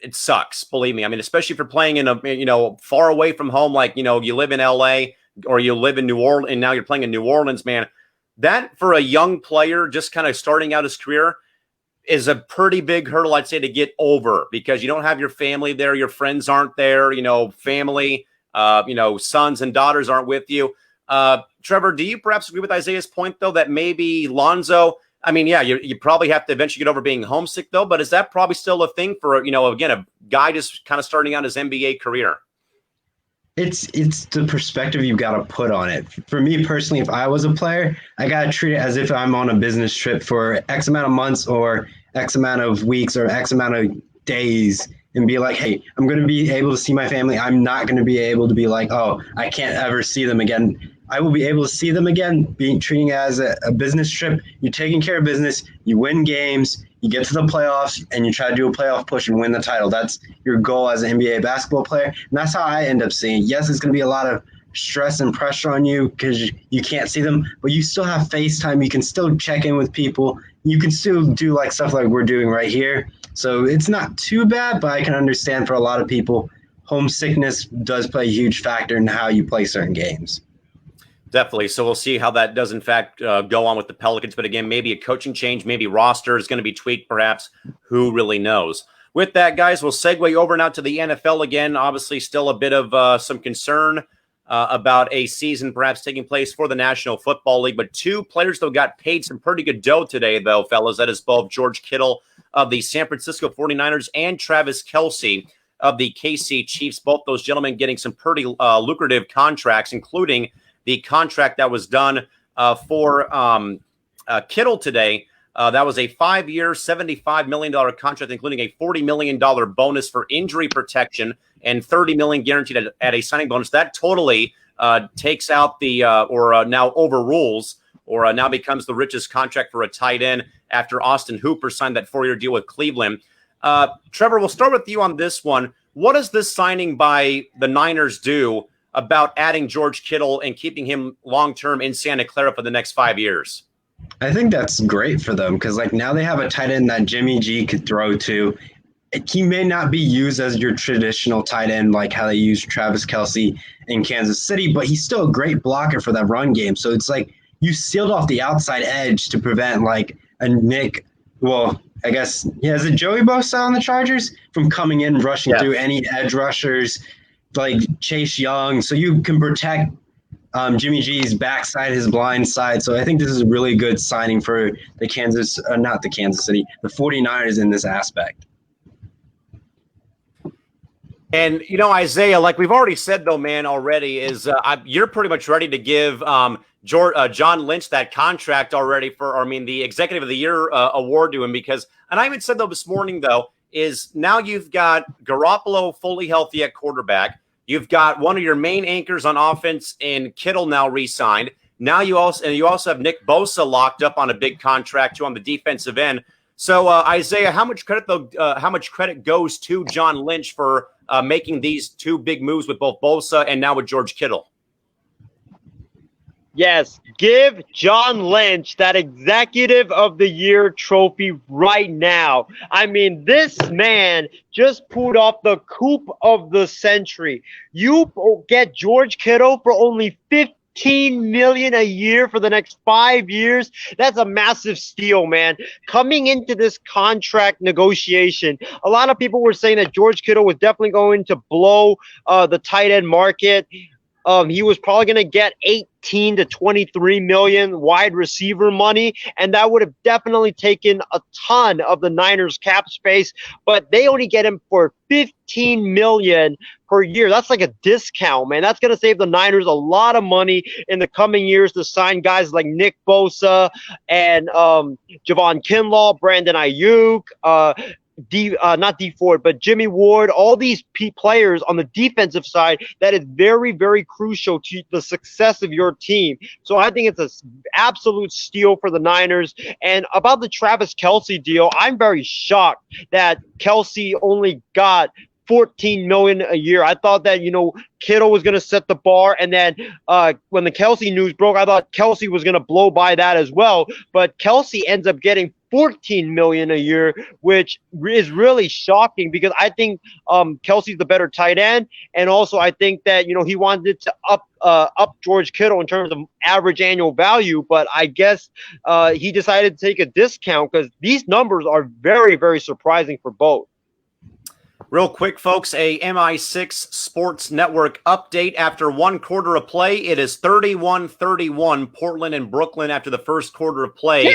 it sucks, believe me. I mean, especially if you're playing in a, you know, far away from home, like, you know, you live in L.A. or you live in New Orleans, and now you're playing in New Orleans, man. That, for a young player just kind of starting out his career, is a pretty big hurdle, I'd say, to get over, because you don't have your family there. Your friends aren't there, you know, family, you know, sons and daughters aren't with you. Trevor, do you perhaps agree with Isaiah's point, though, that maybe Lonzo, I mean, yeah, you probably have to eventually get over being homesick, though, but is that probably still a thing for, you know, again, a guy just kind of starting out his NBA career? It's the perspective you've got to put on it. For me personally, if I was a player, I got to treat it as if I'm on a business trip for X amount of months or X amount of weeks or X amount of days, and be like, hey, I'm going to be able to see my family. I'm not going to be able to be like, oh, I can't ever see them again. I will be able to see them again, treating it as a business trip. You're taking care of business. You win games. You get to the playoffs, and you try to do a playoff push and win the title. That's your goal as an NBA basketball player, and that's how I end up seeing it. Yes, it's going to be a lot of stress and pressure on you because you can't see them, but you still have FaceTime. You can still check in with people. You can still do like stuff like we're doing right here. So it's not too bad, but I can understand for a lot of people, homesickness does play a huge factor in how you play certain games. Definitely. So we'll see how that does, in fact, go on with the Pelicans. But again, maybe a coaching change, maybe roster is going to be tweaked, perhaps. Who really knows? With that, guys, we'll segue over now to the NFL again. Obviously, still a bit of some concern about a season perhaps taking place for the National Football League. But two players, though, got paid some pretty good dough today, though, fellas. That is both George Kittle of the San Francisco 49ers and Travis Kelce of the KC Chiefs. Both those gentlemen getting some pretty lucrative contracts, including the contract that was done for Kittle today. That was a 5-year, $75 million contract, including a $40 million bonus for injury protection and $30 million guaranteed at a signing bonus. That totally takes out the now overrules or now becomes the richest contract for a tight end after Austin Hooper signed that 4-year deal with Cleveland. Trevor, we'll start with you on this one. What does this signing by the Niners do about adding George Kittle and keeping him long-term in Santa Clara for the next 5 years? I think that's great for them because now they have a tight end that Jimmy G could throw to. He may not be used as your traditional tight end like how they use Travis Kelce in Kansas City, but he's still a great blocker for that run game. So it's like you sealed off the outside edge to prevent a Nick, I guess, is it Joey Bosa on the Chargers from coming in, rushing through any edge rushers like Chase Young. So you can protect Jimmy G's backside, his blind side. So I think this is a really good signing for the 49ers in this aspect. And, Isaiah, like we've already said, though, man, already you're pretty much ready to give John Lynch that contract already the Executive of the Year award to him because, and I even said, though, this morning, though, is now you've got Garoppolo fully healthy at quarterback. You've got one of your main anchors on offense in Kittle now re-signed. Now you also have Nick Bosa locked up on a big contract too on the defensive end. So Isaiah, how much credit goes to John Lynch for making these two big moves with both Bosa and now with George Kittle? Yes, give John Lynch that Executive of the Year trophy right now. I mean, this man just pulled off the coup of the century. You get George Kittle for only $15 million a year for the next 5 years. That's a massive steal, man. Coming into this contract negotiation, a lot of people were saying that George Kittle was definitely going to blow the tight end market. He was probably going to get 18 to 23 million wide receiver money, and that would have definitely taken a ton of the Niners cap space, but they only get him for 15 million per year. That's like a discount, man. That's going to save the Niners a lot of money in the coming years to sign guys like Nick Bosa and Javon Kinlaw, Brandon Ayuk, not D Ford, but Jimmy Ward, all these players on the defensive side that is very, very crucial to the success of your team. So I think it's an absolute steal for the Niners. And about the Travis Kelce deal, I'm very shocked that Kelce only got $14 million a year. I thought that, Kittle was going to set the bar. And then when the Kelce news broke, I thought Kelce was going to blow by that as well. But Kelce ends up getting $14 million a year, which is really shocking because I think Kelce's the better tight end. And also I think that, he wanted to up George Kittle in terms of average annual value. But I guess he decided to take a discount because these numbers are very, very surprising for both. Real quick, folks, a MI6 Sports Network update. After one quarter of play, it is 31-31, Portland and Brooklyn after the first quarter of play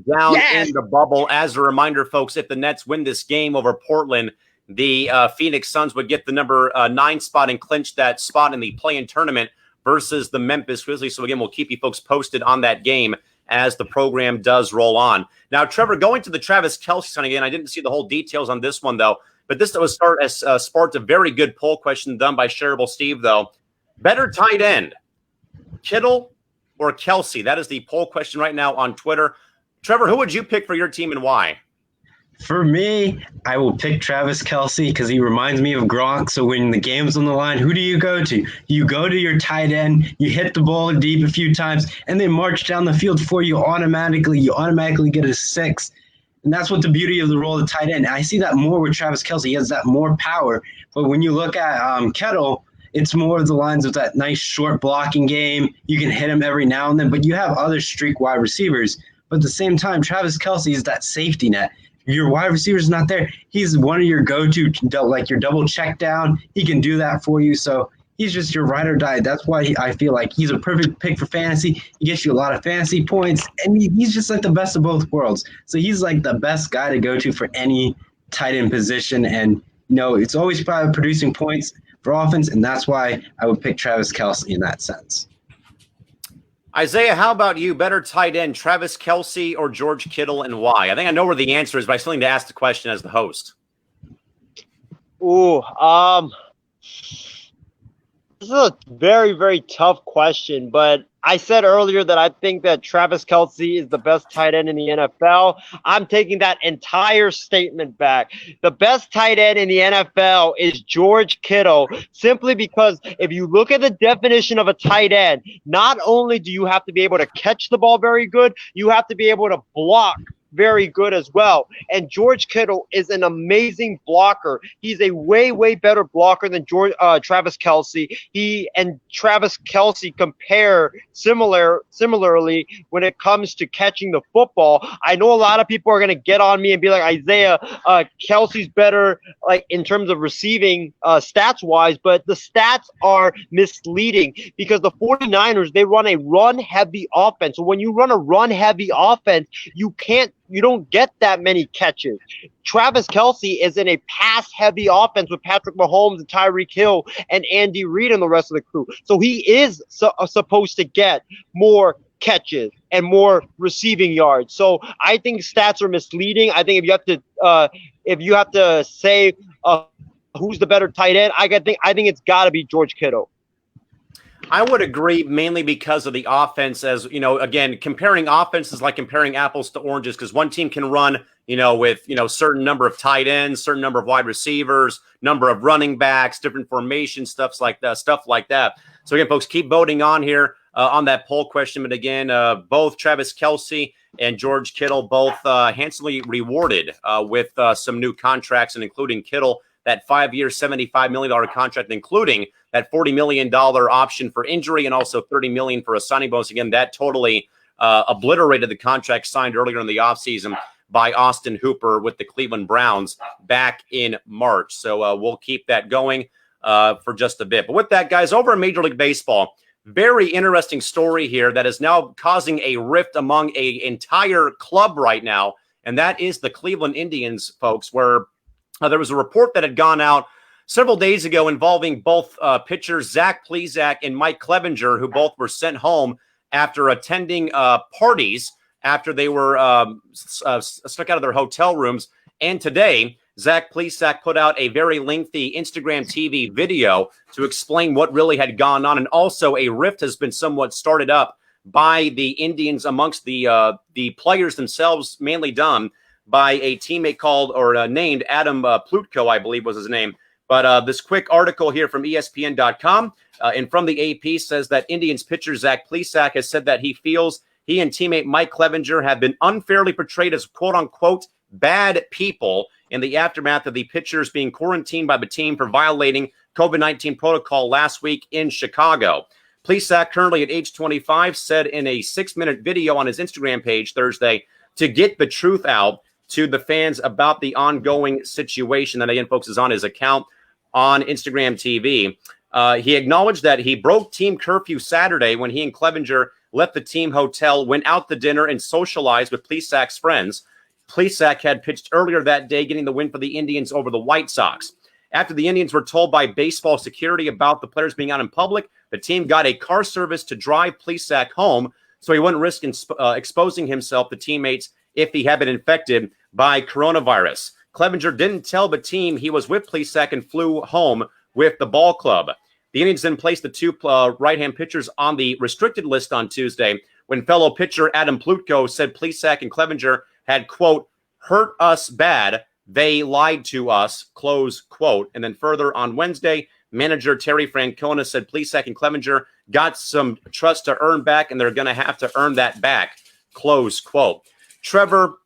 down in the bubble. As a reminder, folks, if the Nets win this game over Portland, the Phoenix Suns would get the number 9 spot and clinch that spot in the play-in tournament versus the Memphis Grizzlies. So, again, we'll keep you folks posted on that game as the program does roll on. Now, Trevor, going to the Travis Kelce signing again, I didn't see the whole details on this one, though. But this was sparked a very good poll question done by Shareable Steve, though. Better tight end, Kittle or Kelce? That is the poll question right now on Twitter. Trevor, who would you pick for your team and why? For me, I will pick Travis Kelce because he reminds me of Gronk. So when the game's on the line, who do you go to? You go to your tight end, you hit the ball deep a few times, and they march down the field for you automatically. You automatically get a 6. And that's what the beauty of the role of the tight end. I see that more with Travis Kelce. He has that more power. But when you look at Kittle, it's more of the lines of that nice short blocking game. You can hit him every now and then, but you have other streak wide receivers. But at the same time, Travis Kelce is that safety net. Your wide receiver is not there. He's one of your go-to, like your double check down. He can do that for you. So he's just your ride or die. That's why I feel like he's a perfect pick for fantasy. He gets you a lot of fantasy points, and he's just like the best of both worlds. So he's like the best guy to go to for any tight end position. And, it's always about producing points for offense, and that's why I would pick Travis Kelce in that sense. Isaiah, how about you? Better tight end, Travis Kelce or George Kittle, and why? I think I know where the answer is, but I still need to ask the question as the host. Ooh, this is a very, very tough question, but I said earlier that I think that Travis Kelce is the best tight end in the NFL. I'm taking that entire statement back. The best tight end in the NFL is George Kittle, simply because if you look at the definition of a tight end, not only do you have to be able to catch the ball very good, you have to be able to block very good as well. And George Kittle is an amazing blocker. He's a way, way better blocker than Travis Kelce. He and Travis Kelce compare similarly when it comes to catching the football. I know a lot of people are going to get on me and be like, Isaiah, Kelce's better like in terms of receiving stats wise, but the stats are misleading because the 49ers, they run a run heavy offense. So when you run a run heavy offense, you don't get that many catches. Travis Kelce is in a pass-heavy offense with Patrick Mahomes and Tyreek Hill and Andy Reid and the rest of the crew. So he is supposed to get more catches and more receiving yards. So I think stats are misleading. I think if you have to say who's the better tight end, I think it's got to be George Kittle. I would agree, mainly because of the offense. As again, comparing offenses like comparing apples to oranges, because one team can run, with certain number of tight ends, certain number of wide receivers, number of running backs, different formations, stuff like that. So again, folks, keep voting on here on that poll question. But again, both Travis Kelce and George Kittle both handsomely rewarded with some new contracts, and including Kittle, that 5-year, $75 million contract, including that $40 million option for injury and also $30 million for a signing bonus. Again, that totally obliterated the contract signed earlier in the offseason by Austin Hooper with the Cleveland Browns back in March. So we'll keep that going for just a bit. But with that, guys, over in Major League Baseball, very interesting story here that is now causing a rift among an entire club right now, and that is the Cleveland Indians, folks, where there was a report that had gone out several days ago involving both pitchers Zach Plesac and Mike Clevenger, who both were sent home after attending parties after they were stuck out of their hotel rooms. And today, Zach Plesac put out a very lengthy Instagram TV video to explain what really had gone on. And also a rift has been somewhat started up by the Indians amongst the players themselves, mainly done by a teammate called or named Adam Plutko, I believe was his name. But this quick article here from ESPN.com and from the AP says that Indians pitcher Zach Plesac has said that he feels he and teammate Mike Clevenger have been unfairly portrayed as quote-unquote bad people in the aftermath of the pitchers being quarantined by the team for violating COVID-19 protocol last week in Chicago. Plesac, currently at age 25, said in a 6-minute video on his Instagram page Thursday to get the truth out to the fans about the ongoing situation. That, again, folks, is on his account on Instagram TV. He acknowledged that he broke team curfew Saturday when he and Clevenger left the team hotel, went out to dinner, and socialized with Plesac's friends. Plesac had pitched earlier that day, getting the win for the Indians over the White Sox. After the Indians were told by baseball security about the players being out in public, the team got a car service to drive Plesac home so he wouldn't risk exposing himself to teammates if he had been infected by coronavirus. Clevenger didn't tell the team he was with Plesac and flew home with the ball club. The Indians then placed the two right-hand pitchers on the restricted list on Tuesday when fellow pitcher Adam Plutko said Plesac and Clevenger had, quote, hurt us bad. They lied to us, close quote. And then further on Wednesday, manager Terry Francona said Plesac and Clevenger got some trust to earn back, and they're going to have to earn that back, close quote. Trevor,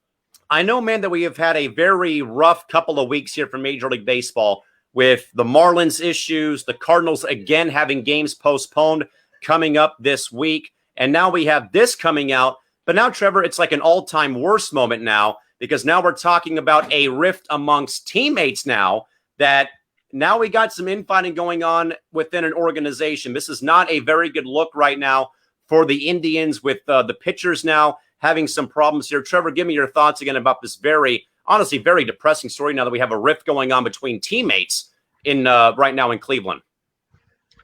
I know, man, that we have had a very rough couple of weeks here for Major League Baseball. with the Marlins issues, the Cardinals again having games postponed coming up this week. And now we have this coming out. But now, Trevor, it's like an all-time worst moment now, because now we're talking about a rift amongst teammates now, that now we got some infighting going on within an organization. This is not a very good look right now for the Indians, with the pitchers now having some problems here. Trevor, give me your thoughts again about this honestly, very depressing story now that we have a rift going on between teammates in right now in Cleveland.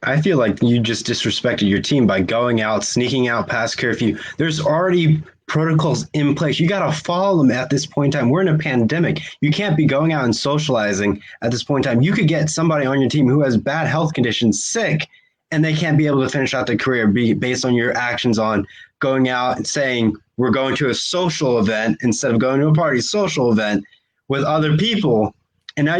I feel like you just disrespected your team by going out, sneaking out past curfew. There's already protocols in place. You got to follow them at this point in time. We're in a pandemic. You can't be going out and socializing at this point in time. You could get somebody on your team who has bad health conditions sick, and they can't be able to finish out their career based on your actions on going out and saying, we're going to a social event instead of going to a party social event with other people. And now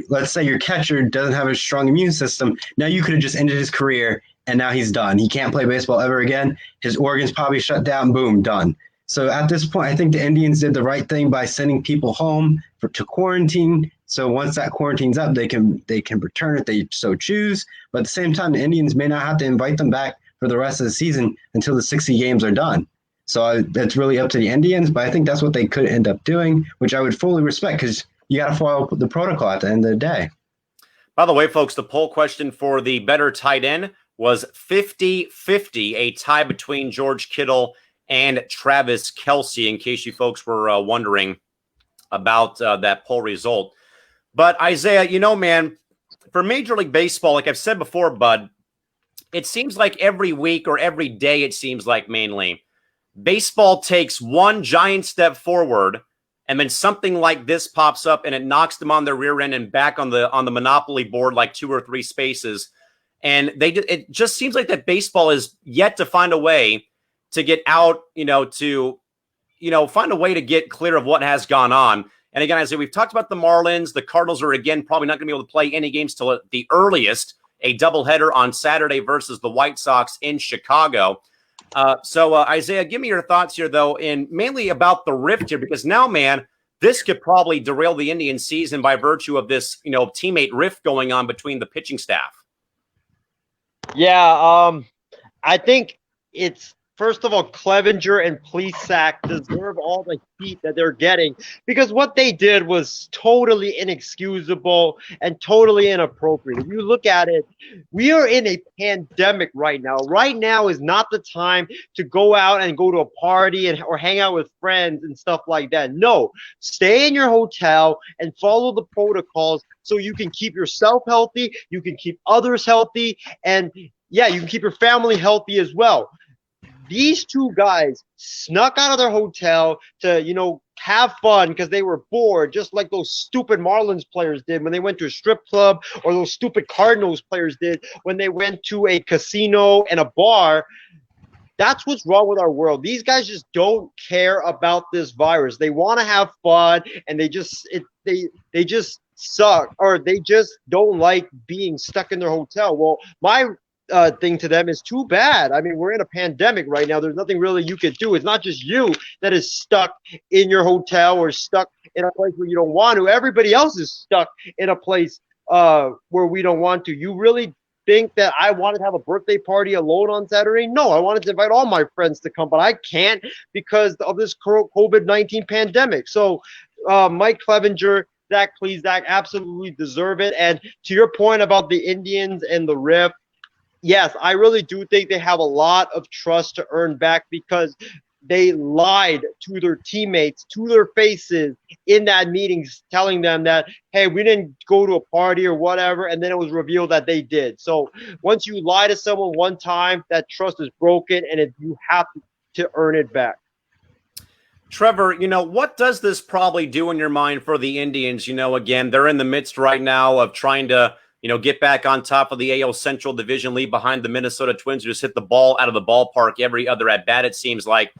let's say your catcher doesn't have a strong immune system. Now you could have just ended his career, and now he's done. He can't play baseball ever again. His organs probably shut down. Boom, done. So at this point, I think the Indians did the right thing by sending people home to quarantine. So once that quarantine's up, they can return if they so choose. But at the same time, the Indians may not have to invite them back for the rest of the season until the 60 games are done. So that's really up to the Indians. But I think that's what they could end up doing, which I would fully respect, because you got to follow the protocol at the end of the day. By the way, folks, the poll question for the better tight end was 50-50, a tie between George Kittle and Travis Kelce, in case you folks were wondering about that poll result. But Isaiah, man, for Major League Baseball, like I've said before, Bud, it seems like every week or every day, it seems like mainly, baseball takes one giant step forward, and then something like this pops up and it knocks them on their rear end and back on the Monopoly board like 2 or 3 spaces. And it just seems like that baseball is yet to find a way to get out, find a way to get clear of what has gone on. And again, as we've talked about the Marlins, the Cardinals are again probably not going to be able to play any games till the earliest, a doubleheader on Saturday versus the White Sox in Chicago. So Isaiah, give me your thoughts here, though, and mainly about the rift here, because now, man, this could probably derail the Indian season by virtue of this, teammate rift going on between the pitching staff. Yeah, I think it's, first of all, Clevenger and Plesac deserve all the heat that they're getting, because what they did was totally inexcusable and totally inappropriate. If you look at it, we are in a pandemic right now. Right now is not the time to go out and go to a party or hang out with friends and stuff like that. No, stay in your hotel and follow the protocols so you can keep yourself healthy, you can keep others healthy, and yeah, you can keep your family healthy as well. These two guys snuck out of their hotel to, have fun because they were bored, just like those stupid Marlins players did when they went to a strip club, or those stupid Cardinals players did when they went to a casino and a bar. That's what's wrong with our world. These guys just don't care about this virus. They want to have fun, and they just suck, or they just don't like being stuck in their hotel. Well, my thing to them is too bad. I mean, we're in a pandemic right now. There's nothing really you can do. It's not just you that is stuck in your hotel or stuck in a place where you don't want to. Everybody else is stuck in a place where we don't want to. You really think that I wanted to have a birthday party alone on Saturday? No, I wanted to invite all my friends to come, but I can't because of this COVID-19 pandemic. So Mike Clevenger, Zach Plesac absolutely deserve it. And to your point about the Indians and the rift, yes, I really do think they have a lot of trust to earn back, because they lied to their teammates, to their faces in that meeting, telling them that, hey, we didn't go to a party or whatever, and then it was revealed that they did. So once you lie to someone one time, that trust is broken, and you have to earn it back. Trevor, what does this probably do in your mind for the Indians? Again, they're in the midst right now of trying to get back on top of the AL Central Division lead behind the Minnesota Twins, who just hit the ball out of the ballpark every other at-bat, it seems like.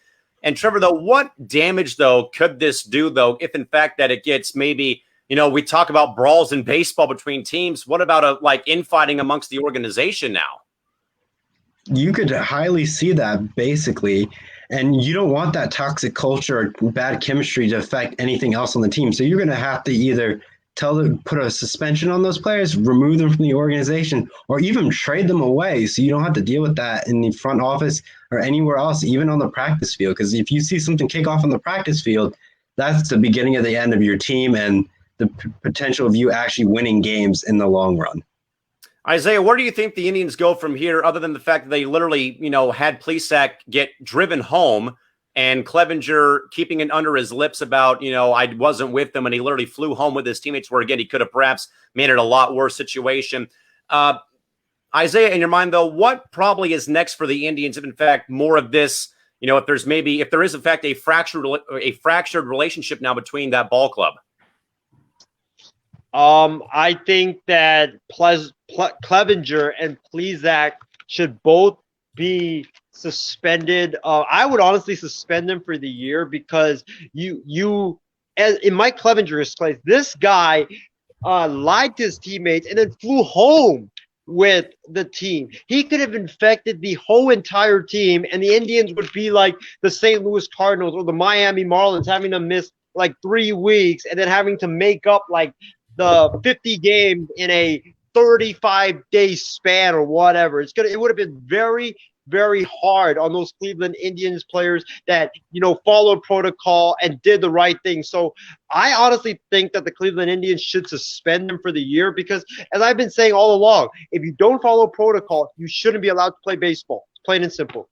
And Trevor, though, what damage, though, could this do, though, if in fact that it gets maybe, we talk about brawls in baseball between teams. What about infighting amongst the organization now? You could highly see that, basically. And you don't want that toxic culture or bad chemistry to affect anything else on the team. So you're going to have to either put a suspension on those players, remove them from the organization, or even trade them away so you don't have to deal with that in the front office or anywhere else, even on the practice field. Because if you see something kick off on the practice field, that's the beginning of the end of your team and the potential of you actually winning games in the long run. Isaiah, where do you think the Indians go from here, other than the fact that they literally, had Plesac get driven home and Clevenger keeping it under his lips about, I wasn't with them, and he literally flew home with his teammates, where, again, he could have perhaps made it a lot worse situation. Isaiah, in your mind, though, what probably is next for the Indians if, in fact, more of this, if there is, in fact, a fractured relationship now between that ball club? I think that Clevenger and Plesac should both be suspended. I would honestly suspend them for the year, because as in Mike Clevenger's case, this guy lied to his teammates and then flew home with the team. He could have infected the whole entire team, and the Indians would be like the St. Louis Cardinals or the Miami Marlins, having to miss like 3 weeks and then having to make up like the 50 games in a 35-day span or whatever. It would have been very, very hard on those Cleveland Indians players that, followed protocol and did the right thing. So I honestly think that the Cleveland Indians should suspend them for the year, because, as I've been saying all along, if you don't follow protocol, you shouldn't be allowed to play baseball. Plain and simple.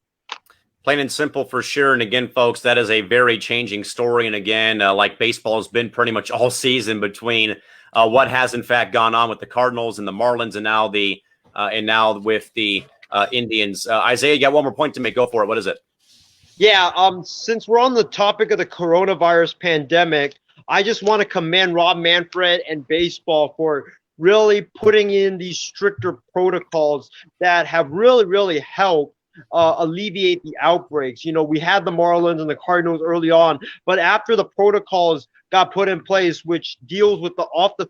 Plain and simple, for sure. And again, folks, that is a very changing story. And again, like baseball has been pretty much all season between what has in fact gone on with the Cardinals and the Marlins, and now with the Indians. Isaiah, you got one more point to make. Go for it. What is it? Yeah. Since we're on the topic of the coronavirus pandemic, I just want to commend Rob Manfred and baseball for really putting in these stricter protocols that have really, really helped alleviate the outbreaks. We had the Marlins and the Cardinals early on, but after the protocols got put in place, which deals with the off the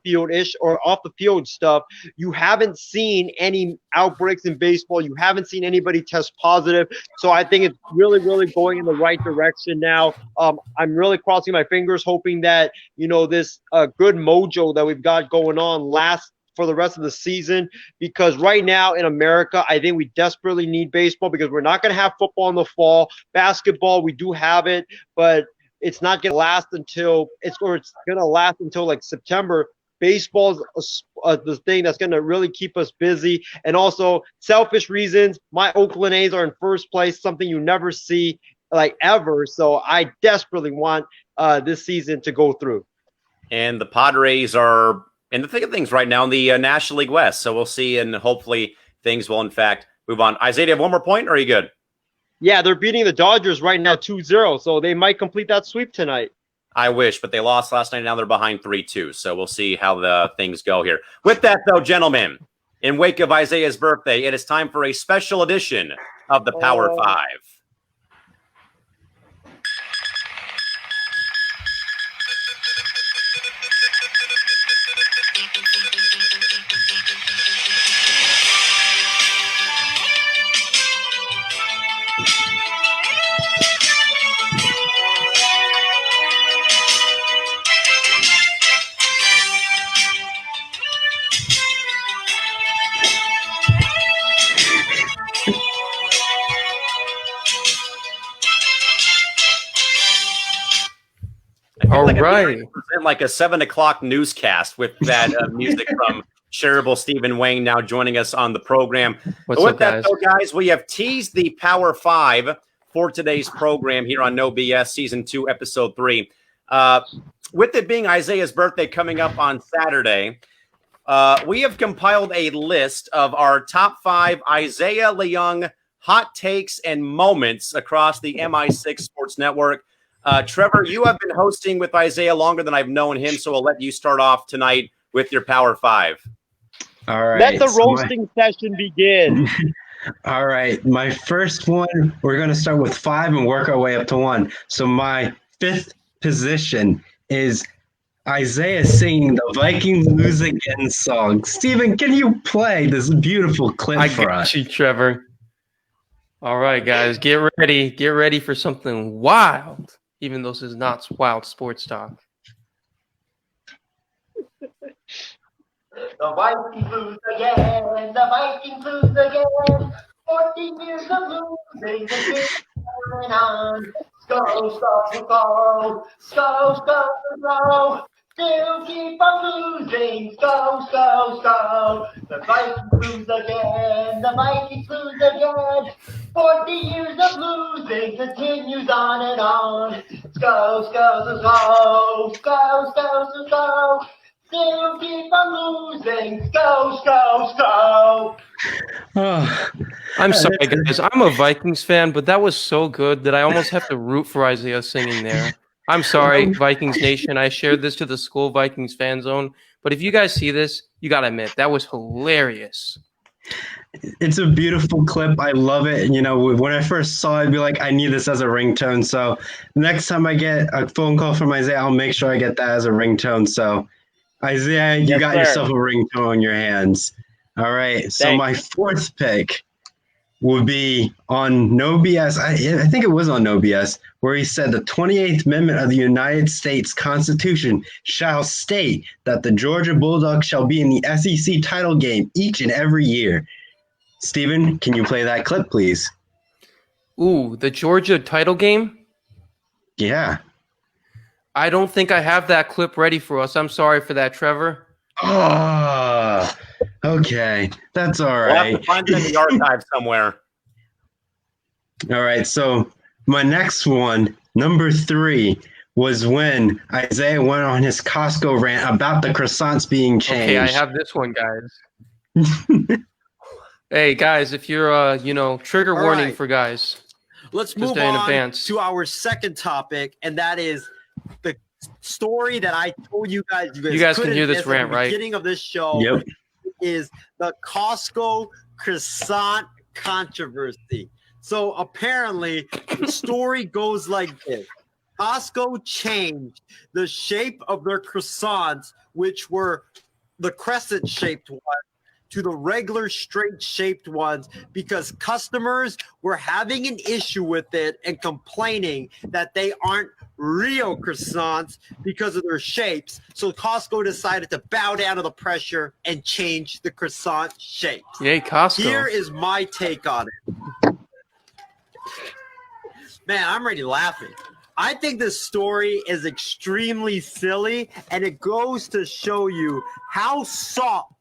field stuff, you haven't seen any outbreaks in baseball. You haven't seen anybody test positive. So I think it's really, really going in the right direction now. I'm really crossing my fingers, hoping that, this good mojo that we've got going on lasts for the rest of the season, because right now in America, I think we desperately need baseball, because we're not going to have football in the fall. Basketball, we do have it, but it's not going to last until it's going to last until like September. Baseball is the thing that's going to really keep us busy. And also, selfish reasons, my Oakland A's are in first place, something you never see like ever. So I desperately want this season to go through. And the Padres are in the thick of things right now in the National League West. So we'll see, and hopefully things will, in fact, move on. Isaiah, do you have one more point, or are you good? Yeah, they're beating the Dodgers right now 2-0, so they might complete that sweep tonight. I wish, but they lost last night. Now they're behind 3-2, so we'll see how the things go here. With that, though, gentlemen, in wake of Isaiah's birthday, it is time for a special edition of the Power Five. All right. Like a 7 o'clock newscast with that music from Shareable Stephen Wayne now joining us on the program. What's with up, that, guys? though, guys, we have teased the Power Five for today's program here on No BS Season 2, Episode 3. With it being Isaiah's birthday coming up on Saturday, we have compiled a list of our top 5 Isaiah Leung hot takes and moments across the MI6 Sports Network. Trevor, you have been hosting with Isaiah longer than I've known him, so I'll let you start off tonight with your Power Five. All right. Let the roasting session begin. All right. My first one, we're going to start with 5 and work our way up to 1. So my 5th position is Isaiah singing the Vikings Lose Again song. Steven, can you play this beautiful clip for us? I got you, Trevor. All right, guys, get ready. Get ready for something wild, even though this is not wild sports talk. The Vikings lose again. The Vikings lose again. 40 years of losing. The game's going on. Go, go, go. Go, go, go. Still keep on losing. Go, go, go. The Vikings lose again. The Vikings lose again. 40 years of losing continues on and on. Go, go, go, go, go, go. Still keep on losing. Go, go, go. Oh, I'm sorry, guys. I'm a Vikings fan, but that was so good that I almost have to root for Isaiah singing there. I'm sorry, Vikings Nation. I shared this to the school Vikings fan zone, but if you guys see this, you gotta admit that was hilarious. it's a beautiful clip. I love it. You know, when I first saw it, I'd be like, I need this as a ringtone. So next time I get a phone call from Isaiah, I'll make sure I get that as a ringtone. So Isaiah, you Yes, got sir. yourself a ringtone in your hands. All right. So Thanks. my fourth pick would be on No BS. I think it was on No BS, where he said the 28th Amendment of the United States Constitution shall state that the Georgia Bulldogs shall be in the SEC title game each and every year. Steven, can you play that clip, please? Ooh, the Georgia title game? Yeah. I don't think I have that clip ready for us. I'm sorry for that, Trevor. Oh, okay. That's all We'll have right. to find it in the archive somewhere. All right. So my next one, number 3, was when Isaiah went on his Costco rant about the croissants being changed. Okay, I have this one, guys. Hey, guys, if you're, trigger All warning right. for guys. Let's Just move in on advance. to our second topic, and that is the story that I told you guys. You guys can couldn't hear this miss at rant, the right? beginning of this show Yep. is the Costco croissant controversy. So apparently, the story goes like this: Costco changed the shape of their croissants, which were the crescent-shaped ones, to the regular straight-shaped ones because customers were having an issue with it and complaining that they aren't real croissants because of their shapes. So Costco decided to bow down to the pressure and change the croissant shape. Yay, Costco. Here is my take on it. Man, I'm already laughing. I think this story is extremely silly, and it goes to show you how soft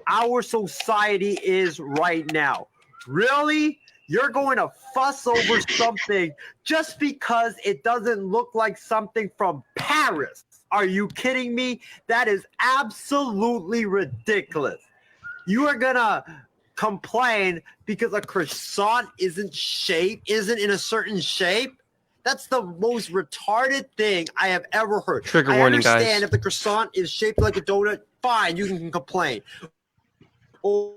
our society is right now. Really? You're going to fuss over something just because it doesn't look like something from Paris? Are you kidding me? That is absolutely ridiculous. You are going to complain because a croissant isn't in a certain shape? That's the most retarded thing I have ever heard. Trigger I warning, guys. understand if the croissant is shaped like a donut, fine, you can complain. Or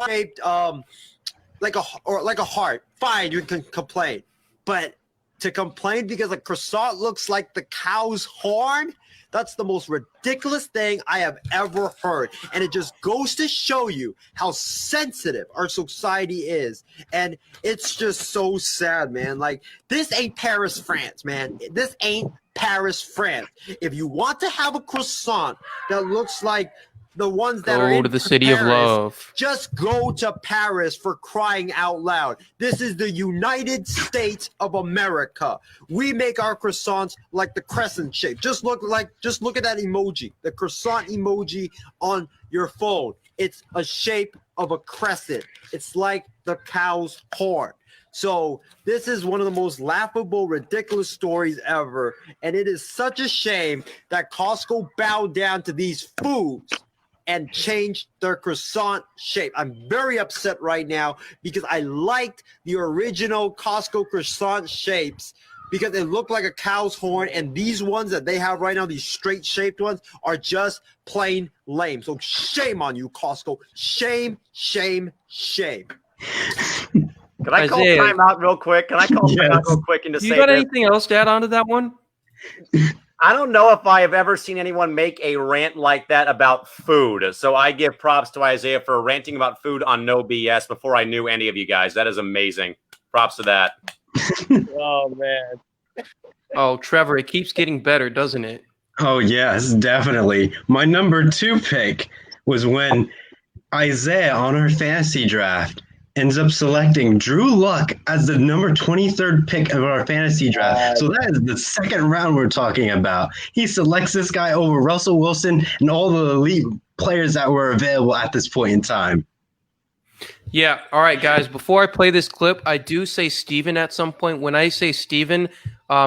shaped like a heart, fine, you can complain. But to complain because a croissant looks like the cow's horn, that's the most ridiculous thing I have ever heard. And it just goes to show you how sensitive our society is. And it's just so sad, man. Like, this ain't Paris, France, man. This ain't Paris, France. If you want to have a croissant that looks like the ones that are Go in to the city of Paris, love. just go to Paris, for crying out loud. This is the United States of America. We make our croissants like the crescent shape. Just look at that emoji, the croissant emoji on your phone. It's a shape of a crescent. It's like the cow's horn. So this is one of the most laughable, ridiculous stories ever. And it is such a shame that Costco bowed down to these foods and changed their croissant shape. I'm very upset right now because I liked the original Costco croissant shapes because it looked like a cow's horn, and these ones that they have right now, these straight shaped ones, are just plain lame. So shame on you, Costco. Shame, shame, shame. Can I call Isaiah. time out real quick? Can I call time out Yes. real quick and just You say got this? anything else to add on to that one? I don't know if I have ever seen anyone make a rant like that about food. So I give props to Isaiah for ranting about food on No BS before I knew any of you guys. That is amazing. Props to that. Oh man. Oh, Trevor, it keeps getting better, doesn't it? Oh, yes, definitely. My number 2 pick was when Isaiah on our fantasy draft ends up selecting Drew Luck as the number 23rd pick of our fantasy draft. So that is the second round we're talking about. He selects this guy over Russell Wilson and all the elite players that were available at this point in time. Yeah. All right, guys. Before I play this clip, I do say Steven at some point. When I say Steven,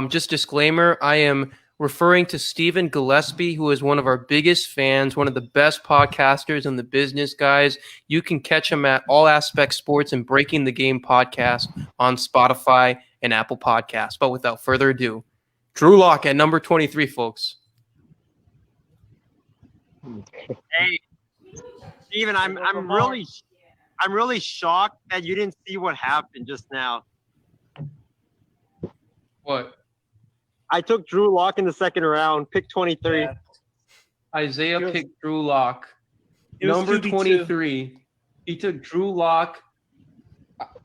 just disclaimer, I am referring to Stephen Gillespie, who is one of our biggest fans, one of the best podcasters in the business, guys. You can catch him at All Aspect Sports and Breaking the Game podcast on Spotify and Apple Podcasts. But without further ado, Drew Lock at number 23, folks. Hey, Steven, I'm really shocked that you didn't see what happened just now. What? I took Drew Lock in the second round, pick 23. Yeah. Isaiah picked Drew Lock. It was Number 2v2. 23. He took Drew Lock.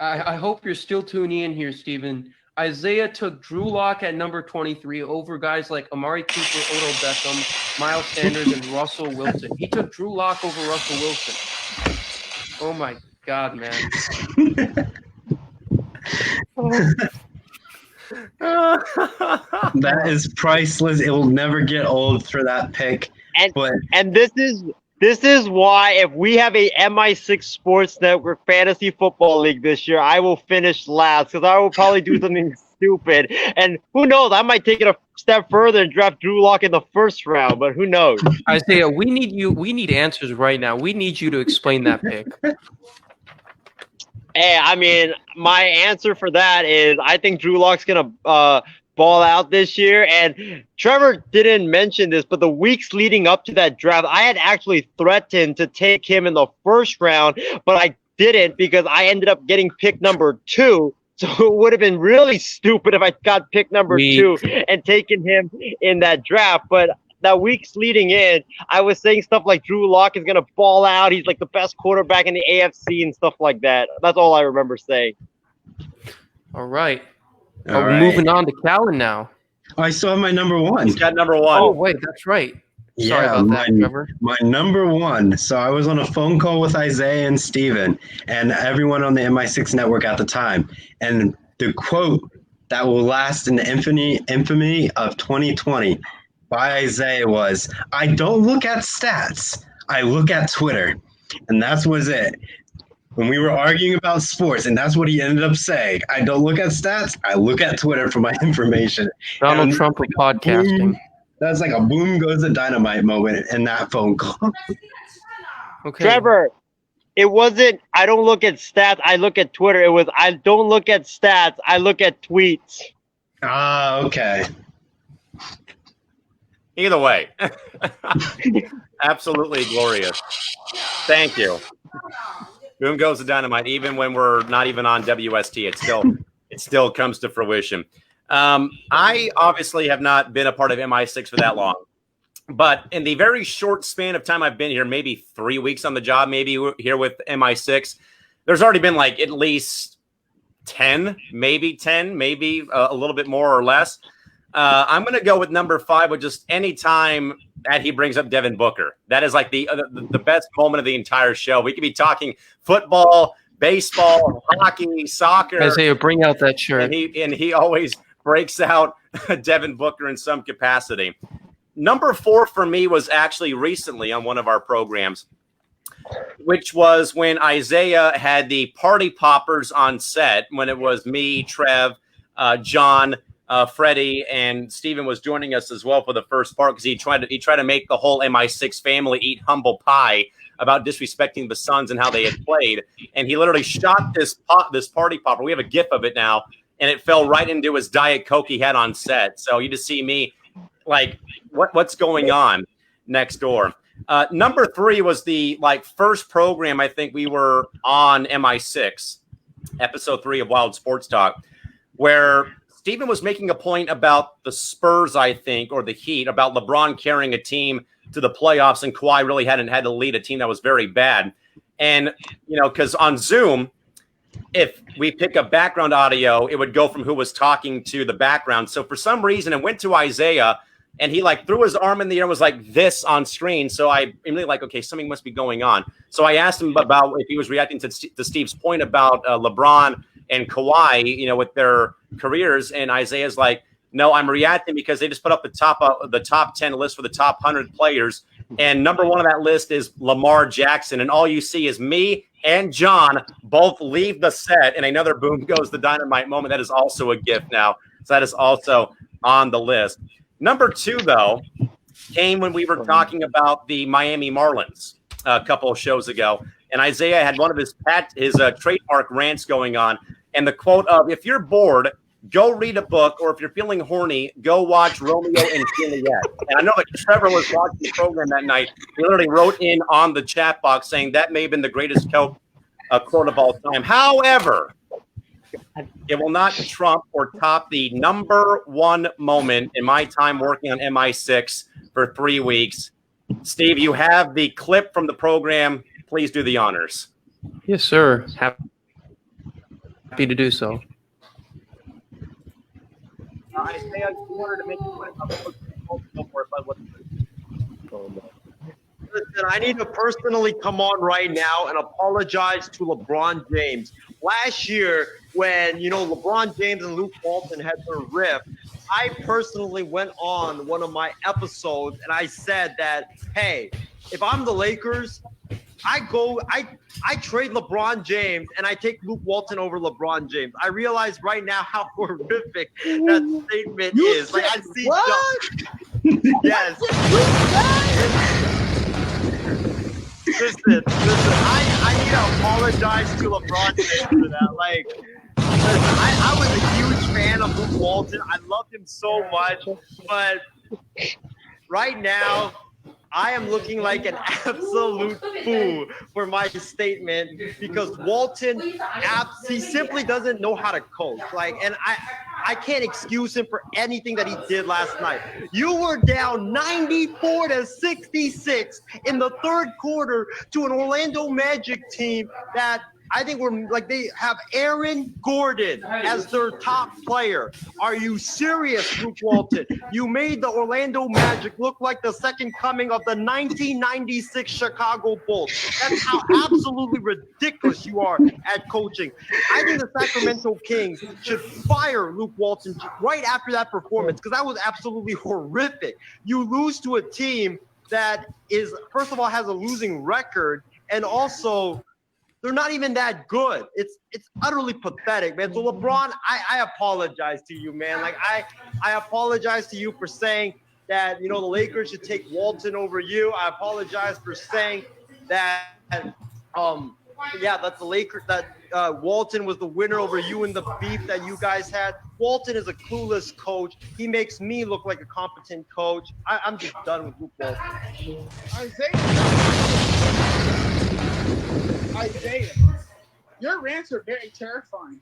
I hope you're still tuning in here, Steven. Isaiah took Drew Lock at number 23 over guys like Amari Cooper, Odell Beckham, Miles Sanders, and Russell Wilson. He took Drew Lock over Russell Wilson. Oh, my God, man. That is priceless. It will never get old for that pick. And this is why if we have a MI6 Sports Network Fantasy Football League this year, I will finish last because I will probably do something stupid. And who knows? I might take it a step further and draft Drew Lock in the first round, but who knows? Isaiah, we need answers right now. We need you to explain that pick. Hey, I mean, my answer for that is I think Drew Lock's going to ball out this year. And Trevor didn't mention this, but the weeks leading up to that draft, I had actually threatened to take him in the first round, but I didn't because I ended up getting pick number 2. So it would have been really stupid if I got pick number 2 and taken him in that draft. But that weeks leading in, I was saying stuff like Drew Lock is going to ball out. He's like the best quarterback in the AFC and stuff like that. That's all I remember saying. All right. All We're right. moving on to Callan now. I still have my number 1. He's got number 1. Oh, wait, that's right. Sorry about that, Trevor. My number 1. So I was on a phone call with Isaiah and Steven and everyone on the MI6 network at the time. And the quote that will last in the infamy of 2020 by Isaiah was, "I don't look at stats. I look at Twitter." And that was it. When we were arguing about sports, and that's what he ended up saying. I don't look at stats. I look at Twitter for my information. Donald And Trump of podcasting. boom, that's like a boom goes the dynamite moment in that phone call. Okay. Trevor, it wasn't I don't look at stats, I look at Twitter. It was I don't look at stats, I look at tweets. Ah, okay. Either way, absolutely glorious. Thank you. Boom goes the dynamite. Even when we're not even on WST, it still comes to fruition. I obviously have not been a part of MI6 for that long, but in the very short span of time I've been here, maybe 3 weeks on the job, maybe here with MI6, there's already been like at least 10, maybe a little bit more or less. I'm going to go with number 5 with just any time that he brings up Devin Booker. That is like the best moment of the entire show. We could be talking football, baseball, hockey, soccer. Isaiah, bring out that shirt. And he always breaks out Devin Booker in some capacity. Number 4 for me was actually recently on one of our programs, which was when Isaiah had the party poppers on set, when it was me, Trev, John, Freddie, and Steven was joining us as well for the first part because he tried to make the whole MI6 family eat humble pie about disrespecting the Suns and how they had played. And he literally shot this party popper. We have a GIF of it now, and it fell right into his Diet Coke he had on set. So you just see me like, what's going on next door? Number 3 was the first program I think we were on MI6, episode 3 of Wild Sports Talk, where Steven was making a point about the Spurs, I think, or the Heat, about LeBron carrying a team to the playoffs, and Kawhi really hadn't had to lead a team that was very bad. And, because on Zoom, if we pick up background audio, it would go from who was talking to the background. So for some reason, it went to Isaiah and he like threw his arm in the air and was like this on screen. So I immediately like, okay, something must be going on. So I asked him about if he was reacting to Steve's point about LeBron and Kawhi, with their careers. And Isaiah's like, no, I'm reacting because they just put up the top 10 list for the top 100 players. And number one on that list is Lamar Jackson. And all you see is me and John both leave the set, and another boom goes the dynamite moment. That is also a gift now. So that is also on the list. Number 2, though, came when we were talking about the Miami Marlins a couple of shows ago. And Isaiah had one of his trademark rants going on. And the quote of, if you're bored, go read a book, or if you're feeling horny, go watch Romeo and Juliet. And I know that Trevor was watching the program that night. He literally wrote in on the chat box saying that may have been the greatest quote of all time. However, it will not trump or top the number 1 moment in my time working on MI6 for 3 weeks. Steve, you have the clip from the program. Please do the honors. Yes, sir. Happy to do so. Isaiah, you wanted to make a point about Listen, I need to personally come on right now and apologize to LeBron James. Last year, when LeBron James and Luke Walton had their riff, I personally went on one of my episodes and I said that, hey, if I'm the Lakers, I trade LeBron James and I take Luke Walton over LeBron James. I realize right now how horrific that statement is. Like I see yes. Listen, I need to apologize to LeBron James for that. Like, listen, I was a huge fan of Luke Walton. I loved him so much, but right now, I am looking like an absolute fool for my statement because Walton, he simply doesn't know how to coach. And I can't excuse him for anything that he did last night. You were down 94-66 in the third quarter to an Orlando Magic team that I think they have Aaron Gordon as their top player. Are you serious, Luke Walton? You made the Orlando Magic look like the second coming of the 1996 Chicago Bulls. That's how absolutely ridiculous you are at coaching. I think the Sacramento Kings should fire Luke Walton right after that performance because that was absolutely horrific. You lose to a team that is, first of all, has a losing record, and also they're not even that good. It's utterly pathetic, man. So LeBron, I apologize to you, man. I apologize to you for saying that, the Lakers should take Walton over you. I apologize for saying that, that the Lakers, that Walton was the winner over you in the beef that you guys had. Walton is a clueless coach. He makes me look like a competent coach. I'm just done with Luke Walton. Isaiah, your rants are very terrifying.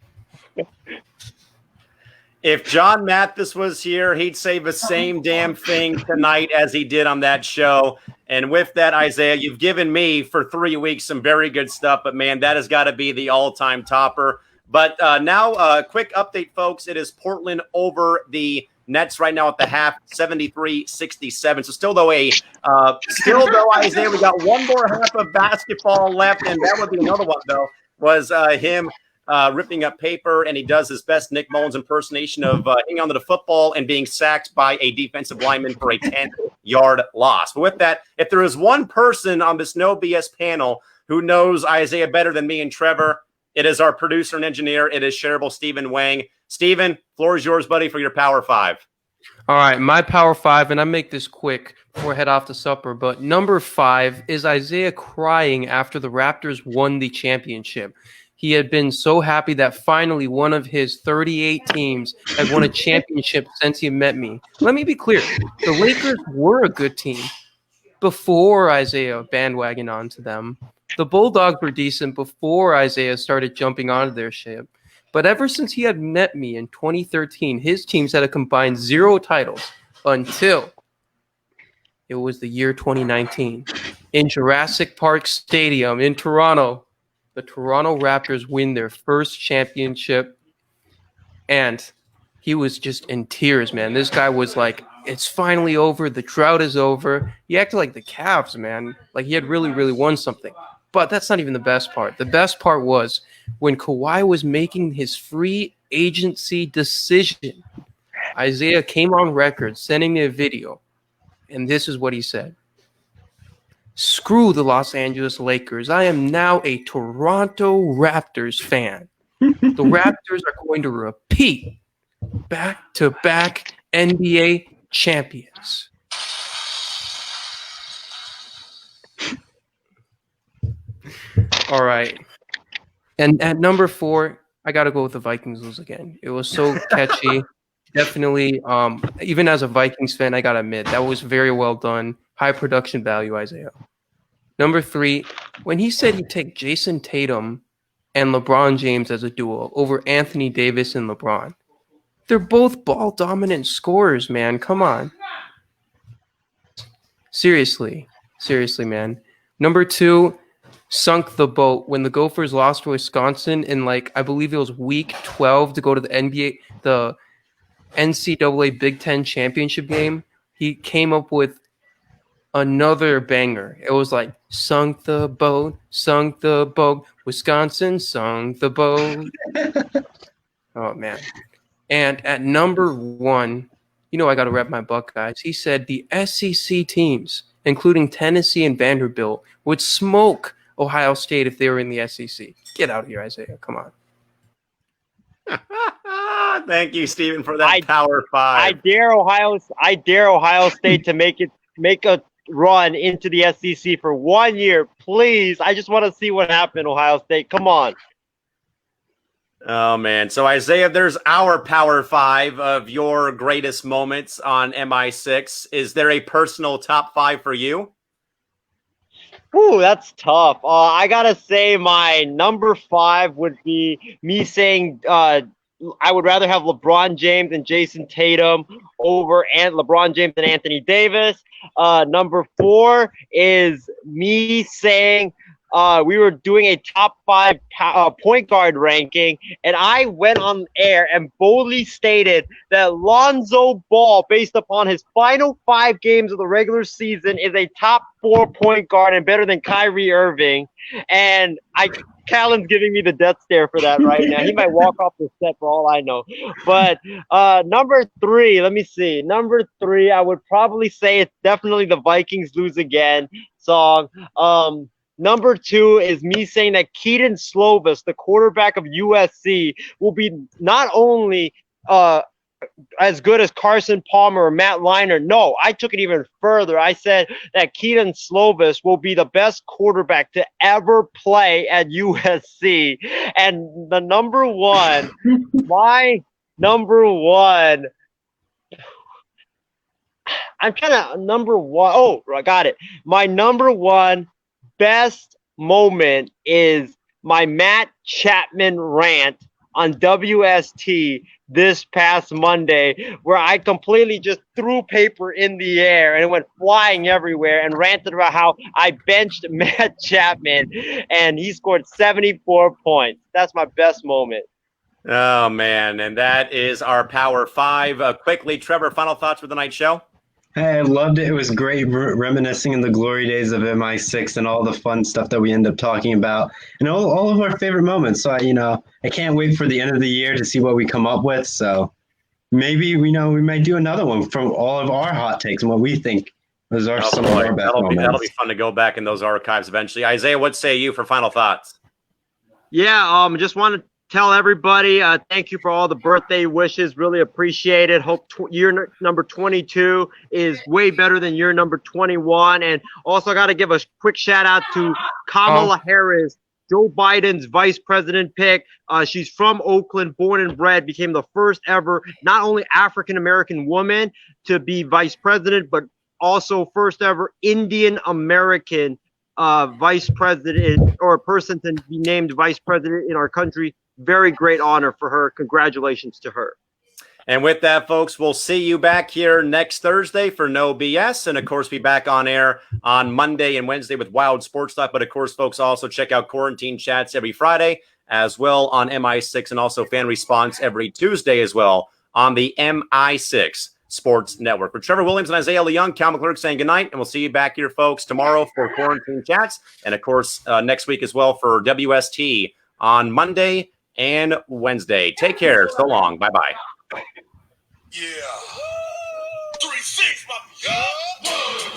If John Mathis was here, he'd say the same damn thing tonight as he did on that show. And with that, Isaiah, you've given me for 3 weeks some very good stuff, but man, that has got to be the all-time topper. But now a quick update, folks. It is Portland over the Nets right now at the half, 73-67. So still though, Isaiah, we got one more half of basketball left, and that would be another one though, was him ripping up paper, and he does his best Nick Mullins impersonation of hanging onto the football and being sacked by a defensive lineman for a 10-yard loss. But with that, if there is one person on this No BS panel who knows Isaiah better than me and Trevor, it is our producer and engineer. It is shareable Stephen Wang. Stephen, floor is yours, buddy, for your Power 5. All right, my Power 5, and I make this quick before I head off to supper, but number 5 is Isaiah crying after the Raptors won the championship. He had been so happy that finally one of his 38 teams had won a championship since he met me. Let me be clear. The Lakers were a good team before Isaiah bandwagoned onto them. The Bulldogs were decent before Isaiah started jumping onto their ship. But ever since he had met me in 2013, his teams had a combined 0 titles until it was the year 2019. In Jurassic Park Stadium in Toronto, the Toronto Raptors win their first championship, and he was just in tears, man. This guy was like It's finally over. The drought is over. He acted like the Cavs, man. Like he had really, really won something. But that's not even the best part. The best part was when Kawhi was making his free agency decision. Isaiah came on record sending me a video, and this is what he said. Screw the Los Angeles Lakers. I am now a Toronto Raptors fan. The Raptors are going to repeat back-to-back NBA champions. All right. And at number 4, I got to go with the Vikings lose again. It was so catchy. Definitely, even as a Vikings fan, I got to admit, that was very well done. High production value, Isaiah. Number 3, when he said he'd take Jason Tatum and LeBron James as a duo over Anthony Davis and LeBron. They're both ball-dominant scorers, man. Come on. Seriously, man. Number 2, sunk the boat when the Gophers lost to Wisconsin in, I believe it was week 12 to go to the NCAA Big Ten championship game. He came up with another banger. It was like, sunk the boat, Wisconsin sunk the boat. Oh, man. And at number 1, I got to rep my Buckeyes. He said the SEC teams, including Tennessee and Vanderbilt, would smoke Ohio State if they were in the SEC. Get out of here, Isaiah. Come on. Thank you, Stephen, for that Power 5. I dare Ohio State to make a run into the SEC for 1 year, please. I just want to see what happened, Ohio State. Come on. Oh, man. So, Isaiah, there's our Power 5 of your greatest moments on MI6. Is there a personal top 5 for you? Ooh, that's tough. I got to say my number 5 would be me saying I would rather have LeBron James and Jason Tatum over LeBron James and Anthony Davis. Number 4 is me saying we were doing a top 5 point guard ranking, and I went on air and boldly stated that Lonzo Ball, based upon his final 5 games of the regular season, is a top 4 point guard and better than Kyrie Irving. And Callan's giving me the death stare for that right now. He might walk off the set for all I know. But number 3, let me see. Number 3, I would probably say it's definitely the Vikings lose again song. Number 2 is me saying that Keaton Slovis, the quarterback of USC, will be not only as good as Carson Palmer or Matt Leinart. No, I took it even further. I said that Keaton Slovis will be the best quarterback to ever play at USC. And the number 1, my number 1, I'm trying to number 1. Oh, I got it. My number 1 best moment is my Matt Chapman rant on WST this past Monday, where I completely just threw paper in the air and it went flying everywhere and ranted about how I benched Matt Chapman and he scored 74 points. That's my best moment. Oh, man. And that is our Power 5. Quickly, Trevor, final thoughts for the night show? Hey, I loved it. It was great reminiscing in the glory days of MI6 and all the fun stuff that we end up talking about and all of our favorite moments. So, I can't wait for the end of the year to see what we come up with. So maybe, we might do another one from all of our hot takes and what we think was some of our best moments. That'll be fun to go back in those archives eventually. Isaiah, what say you for final thoughts? Yeah, just want to tell everybody thank you for all the birthday wishes. Really appreciate it. Hope year number 22 is way better than year number 21. And also got to give a quick shout out to Kamala Harris, Joe Biden's vice president pick. She's from Oakland, born and bred, became the first ever not only African-American woman to be vice president, but also first ever Indian American vice president or person to be named vice president in our country. Very great honor for her. Congratulations to her. And with that, folks, we'll see you back here next Thursday for No BS. And, of course, be back on air on Monday and Wednesday with Wild Sports Talk. But, of course, folks, also check out Quarantine Chats every Friday as well on MI6 and also Fan Response every Tuesday as well on the MI6 Sports Network. For Trevor Williams and Isaiah Leung, Cal McClurg saying goodnight, and we'll see you back here, folks, tomorrow for Quarantine Chats, and, of course, next week as well for WST on Monday and Wednesday. Take care. So long. Bye-bye. Yeah. 3-6, my